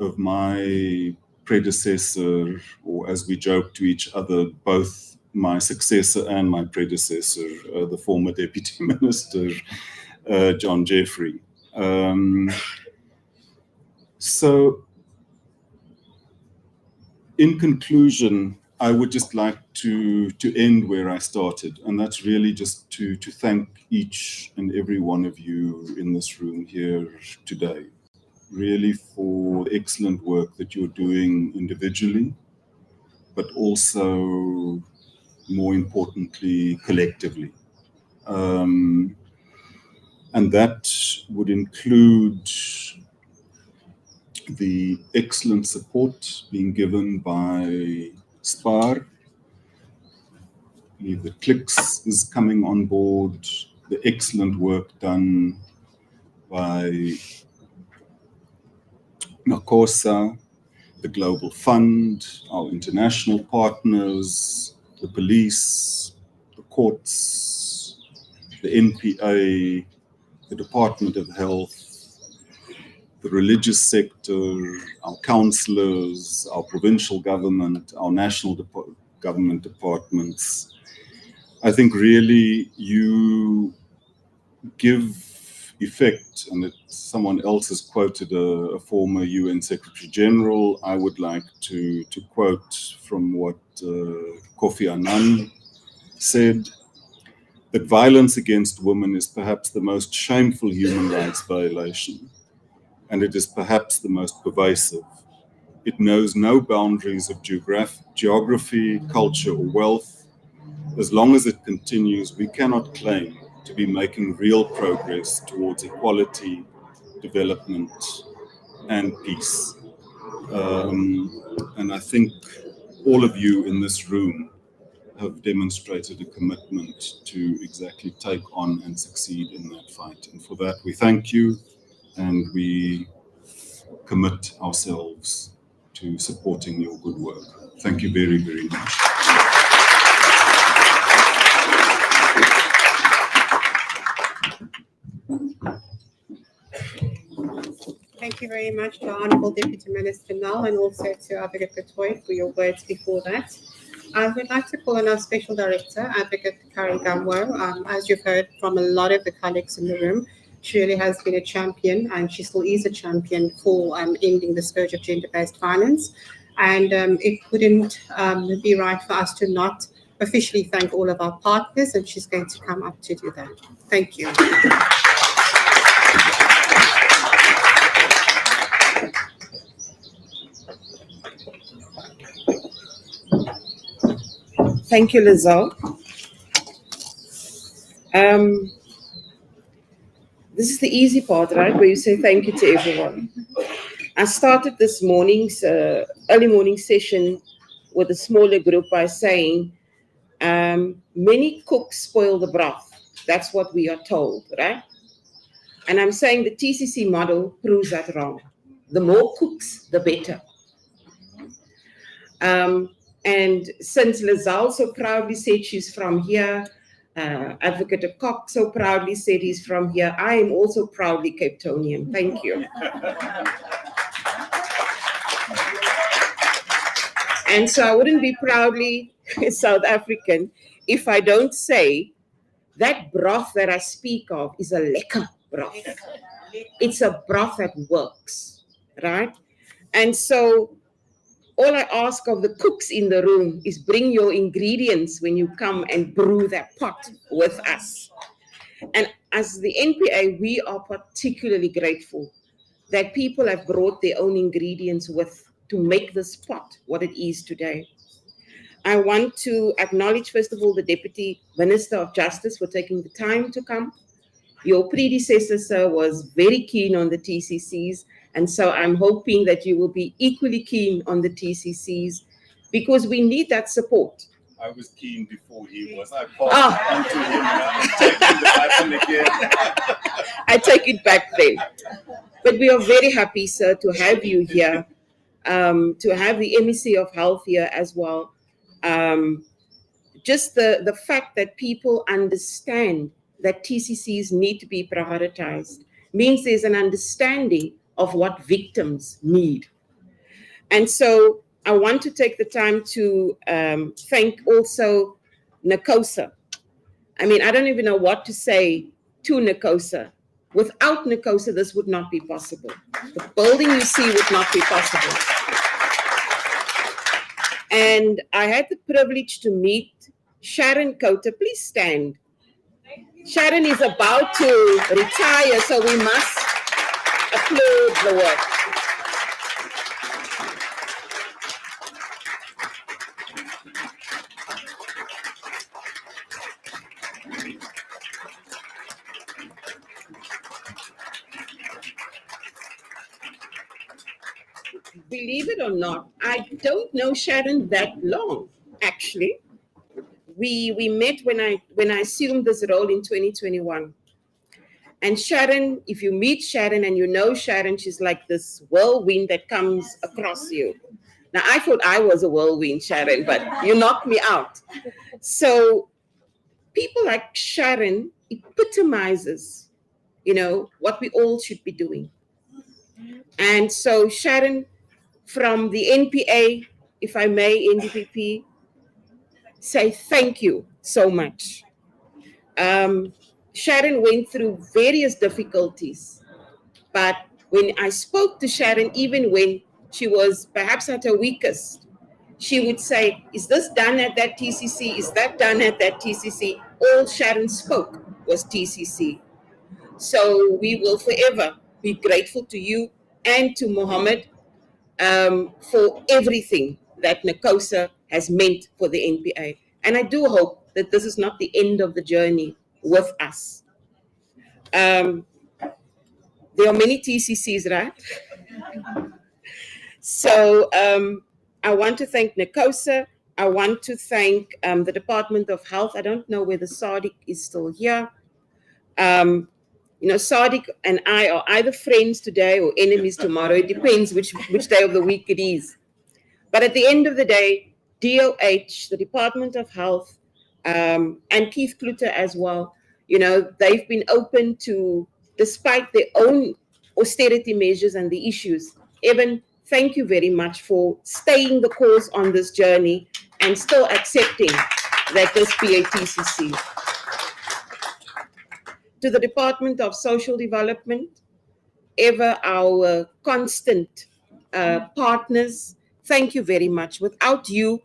of my predecessor, or as we joke to each other, both my successor and my predecessor, the former Deputy Minister, John Jeffrey. So, in conclusion, I would just like to end where I started, and that's really just to thank each and every one of you in this room here today, really for the excellent work that you're doing individually, but also, more importantly, collectively. And that would include the excellent support being given by SPAR. I believe the Clicks is coming on board, the excellent work done by NACOSA, the Global Fund, our international partners, the police, the courts, the NPA, the Department of Health, the religious sector, our councillors, our provincial government, our national government departments. I think really you give effect, and someone else has quoted a former UN Secretary General. I would like to quote from what Kofi Annan said, that violence against women is perhaps the most shameful human rights violation, and it is perhaps the most pervasive. It knows no boundaries of geography, culture, or wealth. As long as it continues, we cannot claim to be making real progress towards equality, development, and peace. And I think all of you in this room have demonstrated a commitment to exactly take on and succeed in that fight. And for that, we thank you, and we commit ourselves to supporting your good work. Thank you very, very much. Thank you very much to our Honourable Deputy Minister Null, and also to Advocate Katoy for your words before that. I would like to call on our Special Director, Advocate Kari Gamwo. As you've heard from a lot of the colleagues in the room, she really has been a champion, and she still is a champion for ending the scourge of gender-based violence. And it wouldn't be right for us to not officially thank all of our partners, and she's going to come up to do that. Thank you. Thank you, Lizelle. This is the easy part, right, where you say thank you to everyone. I started this morning's early morning session with a smaller group by saying, many cooks spoil the broth. That's what we are told, right? And I'm saying the TCC model proves that wrong. The more cooks, the better. And since Lizelle so proudly said she's from here, Advocate Cox so proudly said he's from here, I am also proudly Cape Townian. Thank you. And so I wouldn't be proudly South African if I don't say that broth that I speak of is a lekker broth. It's a broth that works, right? And so all I ask of the cooks in the room is bring your ingredients when you come and brew that pot with us. And as the NPA, we are particularly grateful that people have brought their own ingredients with to make this pot what it is today. I want to acknowledge, first of all, the Deputy Minister of Justice for taking the time to come. Your predecessor, sir, was very keen on the TCCs, and so I'm hoping that you will be equally keen on the TCCs because we need that support. I was keen before he was. I passed on to him now. I'm taking the baton again. I take it back then. But we are very happy, sir, to have you here, to have the MEC of Health here as well. Just the fact that people understand that TCCs need to be prioritized means there's an understanding of what victims need. And so I want to take the time to thank also NACOSA. I mean, I don't even know what to say to NACOSA. Without NACOSA, this would not be possible. The building you see would not be possible. And I had the privilege to meet Sharon Kota. Please stand. Sharon is about to retire, so we must applaud the work. Believe it or not, I don't know Sharon that long, actually. We met when I assumed this role in 2021. And Sharon, if you meet Sharon and you know Sharon, she's like this whirlwind that comes across you. Now, I thought I was a whirlwind, Sharon, but you knocked me out. So people like Sharon epitomizes, what we all should be doing. And so Sharon, from the NPA, if I may, NDPP, say thank you so much. Sharon went through various difficulties, but when I spoke to Sharon, even when she was perhaps at her weakest, she would say, is this done at that TCC? Is that done at that TCC? All Sharon spoke was TCC. So we will forever be grateful to you and to Mohammed for everything that NACOSA has meant for the NPA. And I do hope that this is not the end of the journey with us. There are many TCCs, right? So I want to thank NACOSA. I want to thank the Department of Health. I don't know whether Sadiq is still here. Sadiq and I are either friends today or enemies tomorrow. It depends which day of the week it is. But at the end of the day, DOH, the Department of Health, and Keith Kluter as well, they've been open to, despite their own austerity measures and the issues. Evan, thank you very much for staying the course on this journey and still accepting that this be a TCC. To the Department of Social Development, ever our constant partners, thank you very much. Without you,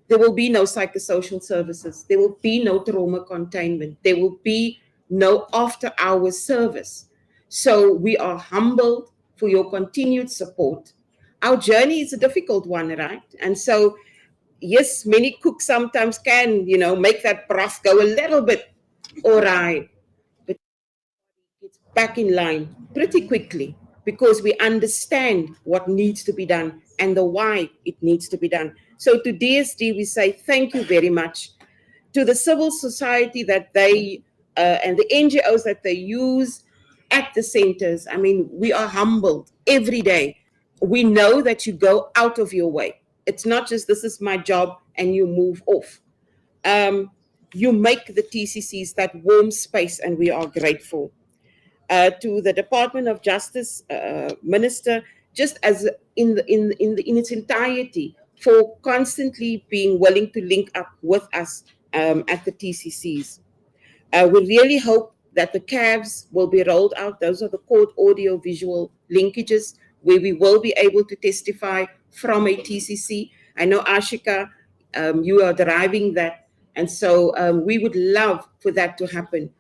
there will be no psychosocial services. There will be no trauma containment. There will be no after-hours service. So we are humbled for your continued support. Our journey is a difficult one, right? And so, yes, many cooks sometimes can, make that broth go a little bit awry. But it's back in line pretty quickly because we understand what needs to be done and the why it needs to be done. So to DSD, we say thank you very much. To the civil society that they and the NGOs that they use at the centers, I mean, we are humbled every day. We know that you go out of your way. It's not just this is my job and you move off. You make the TCCs that warm space and we are grateful. To the Department of Justice Minister, just as in its entirety, for constantly being willing to link up with us at the TCCs. We really hope that the CAVs will be rolled out. Those are the court audio visual linkages where we will be able to testify from a TCC. I know, Ashika, you are driving that. And so we would love for that to happen.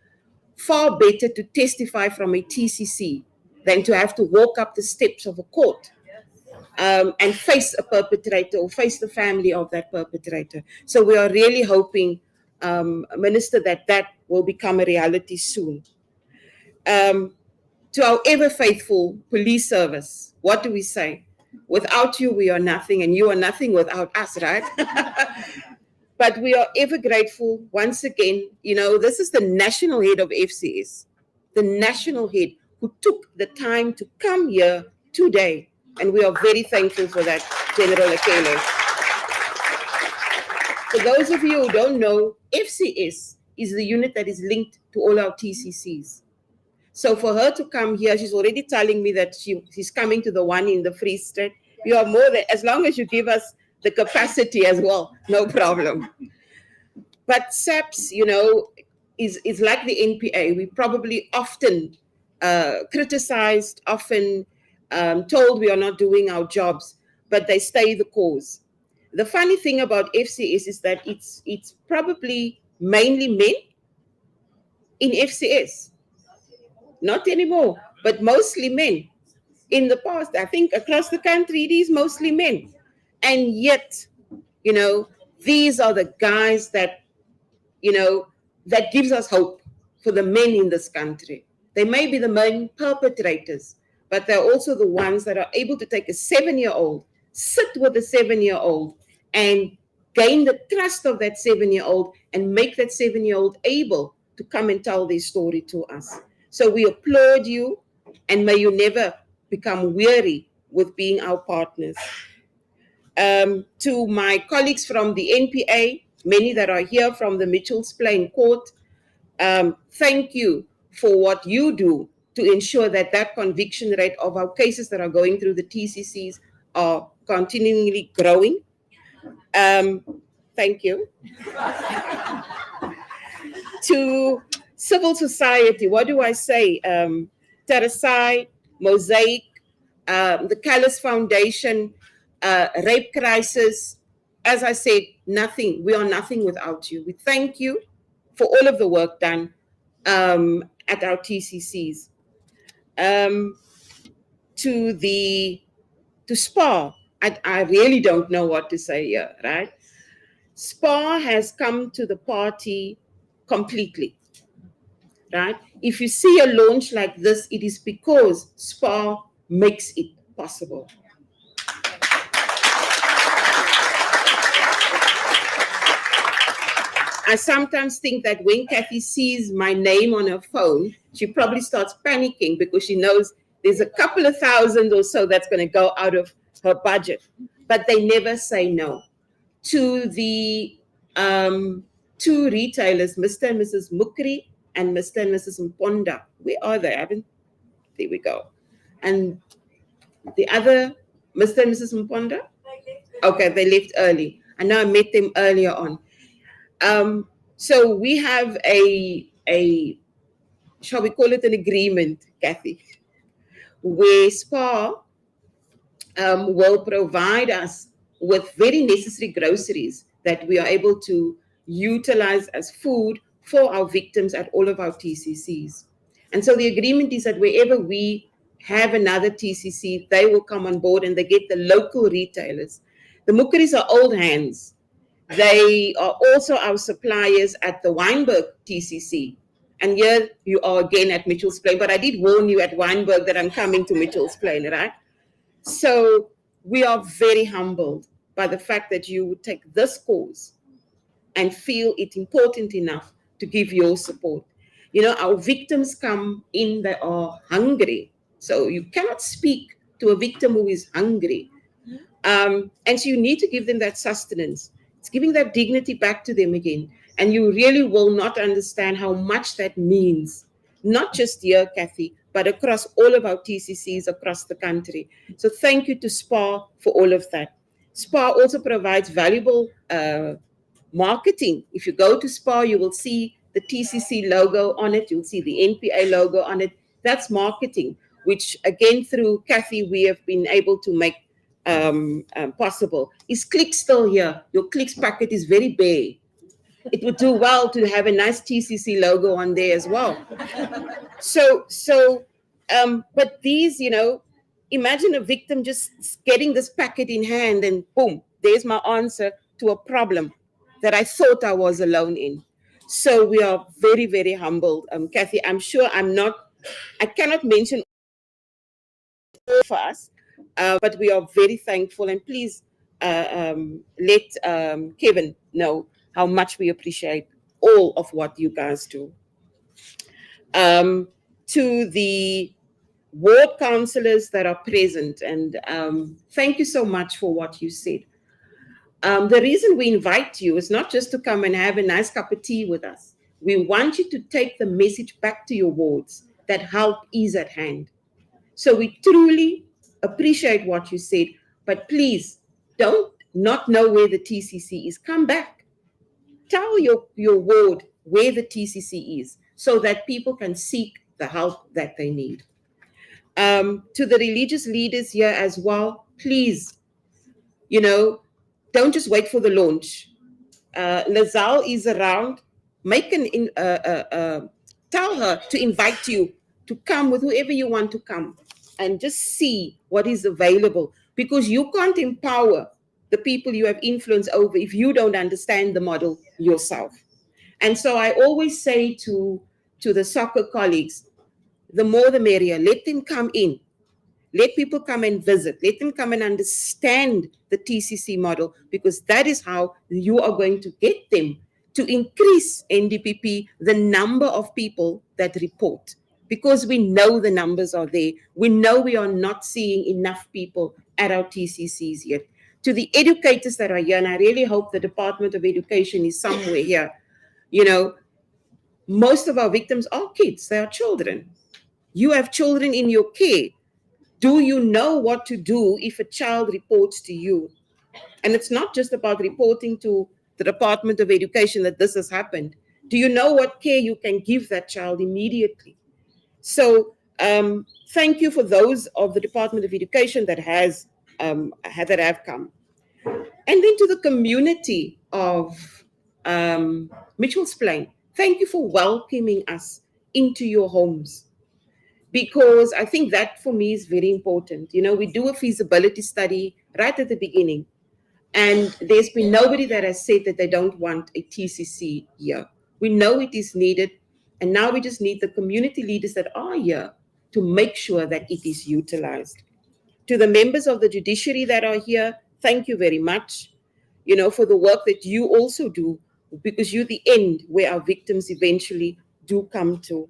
far better to testify from a TCC than to have to walk up the steps of a court and face a perpetrator or face the family of that perpetrator. So we are really hoping, Minister, that will become a reality soon. To our ever faithful police service, what do we say? Without you, we are nothing, and you are nothing without us, right? But we are ever grateful once again. You know, this is the national head of FCS, the national head who took the time to come here today. And we are very thankful for that, General Akele. For those of you who don't know, FCS is the unit that is linked to all our TCCs. So for her to come here, she's already telling me that she's coming to the one in the Free State. We are more than, as long as you give us the capacity as well, no problem. But SAPS, you know, is like the NPA. We probably often criticized, often told we are not doing our jobs, but they stay the cause. The funny thing about FCS is that it's probably mainly men in FCS. Not anymore, but mostly men. In the past, I think across the country, it is mostly men. And yet, you know, these are the guys that, you know, that gives us hope for the men in this country. They may be the main perpetrators, but they're also the ones that are able to take a 7-year-old, sit with a 7-year-old, and gain the trust of that 7-year-old and make that 7-year-old able to come and tell their story to us. So we applaud you, and may you never become weary with being our partners. To my colleagues from the NPA, many that are here from the Mitchells Plain Court, thank you for what you do to ensure that that conviction rate of our cases that are going through the TCCs are continually growing. Thank you. To civil society, what do I say? Terasai, Mosaic, the Callus Foundation, Rape Crisis. As I said, nothing. We are nothing without you. We thank you for all of the work done at our TCCs. To SPAR, I really don't know what to say here, right? SPAR has come to the party completely, right? If you see a launch like this, it is because SPAR makes it possible. I sometimes think that when Kathy sees my name on her phone, she probably starts panicking because she knows there's a couple of thousand or so that's going to go out of her budget. But they never say no. To the two retailers, Mr. and Mrs. Mukri and Mr. and Mrs. Mponda. Where are they? There we go. And the other, Mr. and Mrs. Mponda? Okay, they left early. I know I met them earlier on. So we have a, shall we call it an agreement, Kathy, where SPAR will provide us with very necessary groceries that we are able to utilize as food for our victims at all of our TCCs. And so the agreement is that wherever we have another TCC, they will come on board and they get the local retailers. The Mukris are old hands. They are also our suppliers at the Wynberg TCC. And here you are again at Mitchells Plain, but I did warn you at Wynberg that I'm coming to Mitchells Plain, right? So we are very humbled by the fact that you would take this cause and feel it important enough to give your support. You know, our victims come in, they are hungry. So you cannot speak to a victim who is hungry. And so you need to give them that sustenance. It's giving that dignity back to them again. And you really will not understand how much that means, not just here, Kathy, but across all of our TCCs across the country. So thank you to SPAR for all of that. SPAR also provides valuable marketing. If you go to SPAR, you will see the TCC logo on it. You'll see the NPA logo on it. That's marketing, which again, through Kathy, we have been able to make possible. Is Click still here? Your Clicks packet is very bare. it would do well to have a nice TCC logo on there as well. But these, imagine a victim just getting this packet in hand and boom, there's my answer to a problem that I thought I was alone in. So we are very, very humbled. Kathy, I'm sure I cannot mention for us, but we are very thankful. And please let Kevin know how much we appreciate all of what you guys do. To the ward councillors that are present, and thank you so much for what you said. The reason we invite you is not just to come and have a nice cup of tea with us. We want you to take the message back to your wards that help is at hand. So we truly appreciate what you said, but please don't not know where the TCC is. Come back. Tell your ward where the TCC is so that people can seek the help that they need. To the religious leaders here as well, please, don't just wait for the launch. Lazal is around. Tell her to invite you to come with whoever you want to come and just see what is available, because you can't empower the people you have influence over if you don't understand the model yourself. And so I always say to the soccer colleagues, the more the merrier. Let them come in. Let people come and visit. Let them come and understand the TCC model, because that is how you are going to get them to increase NDPP, the number of people that report, because we know the numbers are there. We know we are not seeing enough people at our TCCs yet. To the educators that are here, and I really hope the Department of Education is somewhere here, most of our victims are kids, they are children. You have children in your care. Do you know what to do if a child reports to you? And it's not just about reporting to the Department of Education that this has happened. Do you know what care you can give that child immediately? So thank you for those of the Department of Education that have come. And then to the community of Mitchell's Plain, thank you for welcoming us into your homes, because I think that for me is very important. We do a feasibility study right at the beginning, and there's been nobody that has said that they don't want a TCC here. We know it is needed, and now we just need the community leaders that are here to make sure that it is utilized. To the members of the judiciary that are here, thank you very much, for the work that you also do, because you're the end where our victims eventually do come to.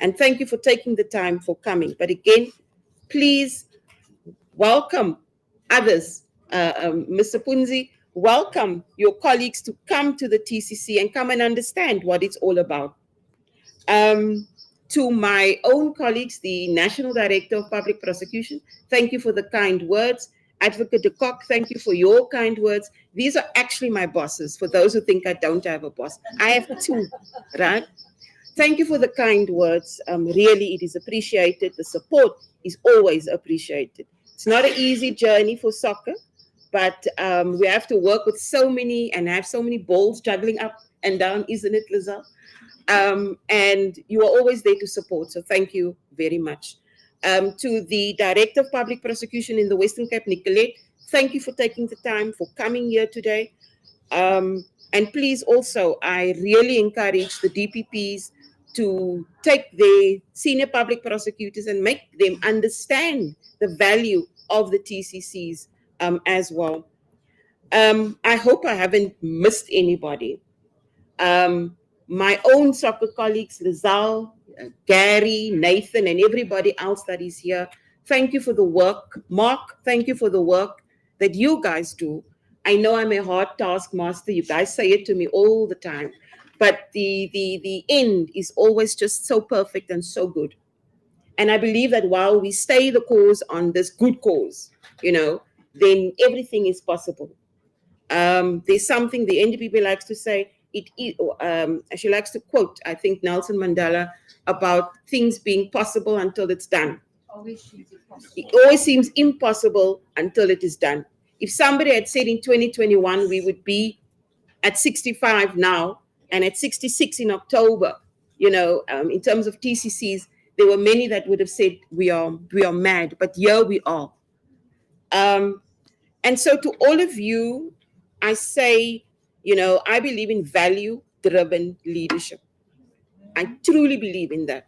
And thank you for taking the time for coming. But again, please welcome others. Mr. Punzi, welcome your colleagues to come to the TCC and come and understand what it's all about. To my own colleagues, the National Director of Public Prosecution, thank you for the kind words. Advocate de Kock, thank you for your kind words. These are actually my bosses, for those who think I don't have a boss. I have two, right? Thank you for the kind words. Really, it is appreciated. The support is always appreciated. It's not an easy journey for soccer, but we have to work with so many and have so many balls juggling up and down, isn't it, Liza? And you are always there to support. So thank you very much. To the Director of Public Prosecution in the Western Cape, Nicolette, thank you for taking the time for coming here today. And please also, I really encourage the DPPs to take the senior public prosecutors and make them understand the value of the TCCs as well. I hope I haven't missed anybody. My own soccer colleagues, Lizal, Gary, Nathan, and everybody else that is here, thank you for the work. Mark, thank you for the work that you guys do. I know I'm a hard taskmaster. You guys say it to me all the time. But the end is always just so perfect and so good. And I believe that while we stay the course on this good cause, then everything is possible. There's something the NDPP likes to say. She likes to quote, I think, Nelson Mandela about things being possible until it's done. It always seems impossible until it is done. If somebody had said in 2021 we would be at 65 now, And at 66 in October, in terms of TCCs, there were many that would have said we are mad, but here we are. And so to all of you, I say, I believe in value-driven leadership. I truly believe in that.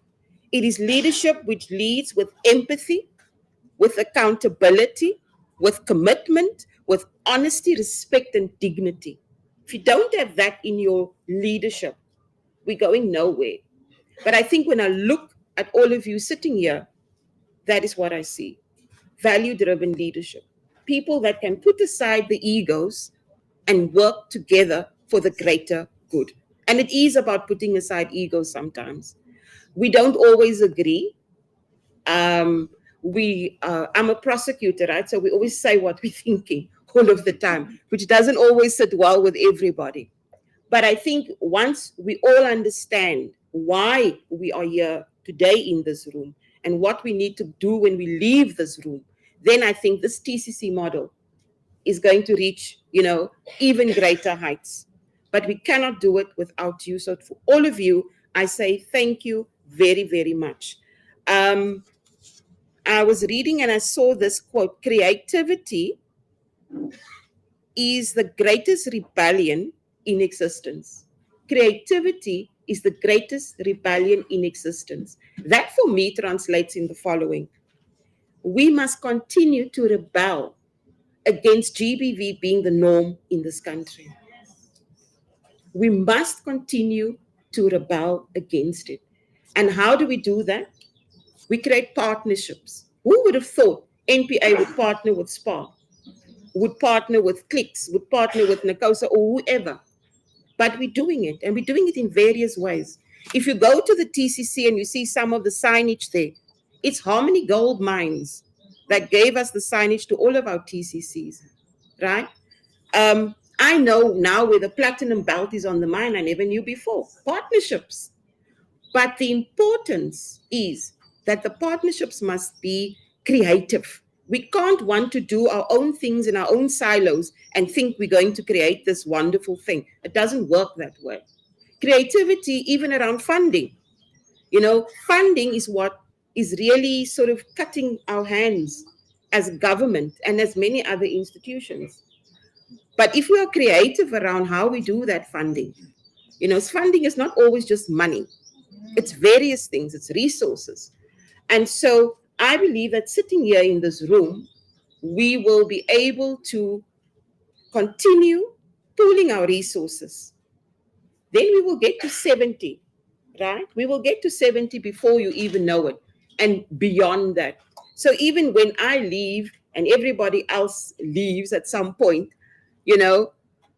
It is leadership which leads with empathy, with accountability, with commitment, with honesty, respect, and dignity. If you don't have that in your leadership, we're going nowhere. But I think when I look at all of you sitting here, that is what I see. Value-driven leadership. People that can put aside the egos and work together for the greater good. And it is about putting aside egos sometimes. We don't always agree. I'm a prosecutor, right? So we always say what we're thinking all of the time, which doesn't always sit well with everybody. But I think once we all understand why we are here today in this room and what we need to do when we leave this room, then I think this TCC model is going to reach, even greater heights. But we cannot do it without you. So for all of you, I say thank you very, very much. I was reading and I saw this quote: creativity is the greatest rebellion in existence. Creativity is the greatest rebellion in existence. That for me translates in the following: we must continue to rebel against GBV being the norm in this country. We must continue to rebel against it. And how do we do that? We create partnerships. Who would have thought NPA would partner with SPAR, would partner with Clicks, would partner with Nakosa or whoever? But we're doing it, and we're doing it in various ways. If you go to the TCC and you see some of the signage there, it's Harmony Gold Mines that gave us the signage to all of our TCCs, right? I know now where the platinum belt is on the mine. I never knew before. Partnerships. But the importance is that the partnerships must be creative. We can't want to do our own things in our own silos and think we're going to create this wonderful thing. It doesn't work that way. Creativity, even around funding. Funding is what is really sort of cutting our hands as government and as many other institutions. But if we are creative around how we do that funding, funding is not always just money. It's various things, it's resources. And so I believe that sitting here in this room, we will be able to continue pooling our resources. Then we will get to 70, right? We will get to 70 before you even know it, and beyond that. So even when I leave and everybody else leaves at some point,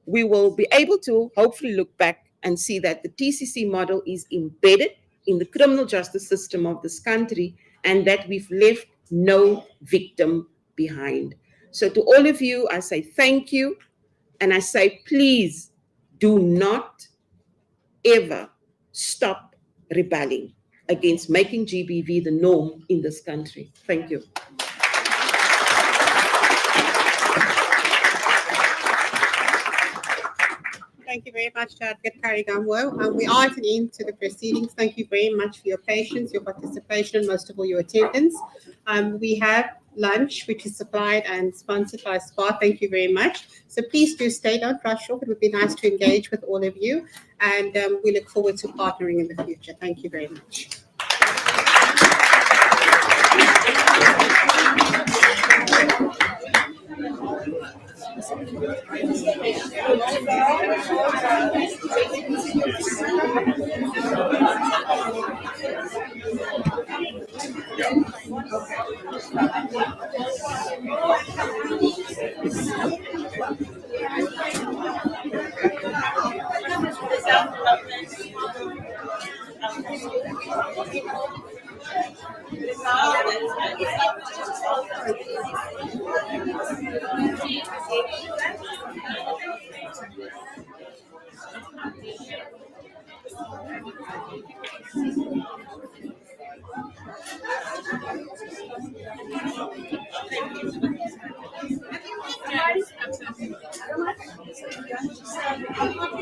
we will be able to hopefully look back and see that the TCC model is embedded in the criminal justice system of this country, and that we've left no victim behind. So to all of you, I say thank you. And I say, please do not ever stop rebelling against making GBV the norm in this country. Thank you. Thank you very much, Advocate Karigamwo. We are at an end to the proceedings. Thank you very much for your patience, your participation, and most of all, your attendance. We have lunch, which is supplied and sponsored by SPAR. Thank you very much. So please do stay, don't rush off. It would be nice to engage with all of you. And we look forward to partnering in the future. Thank you very much.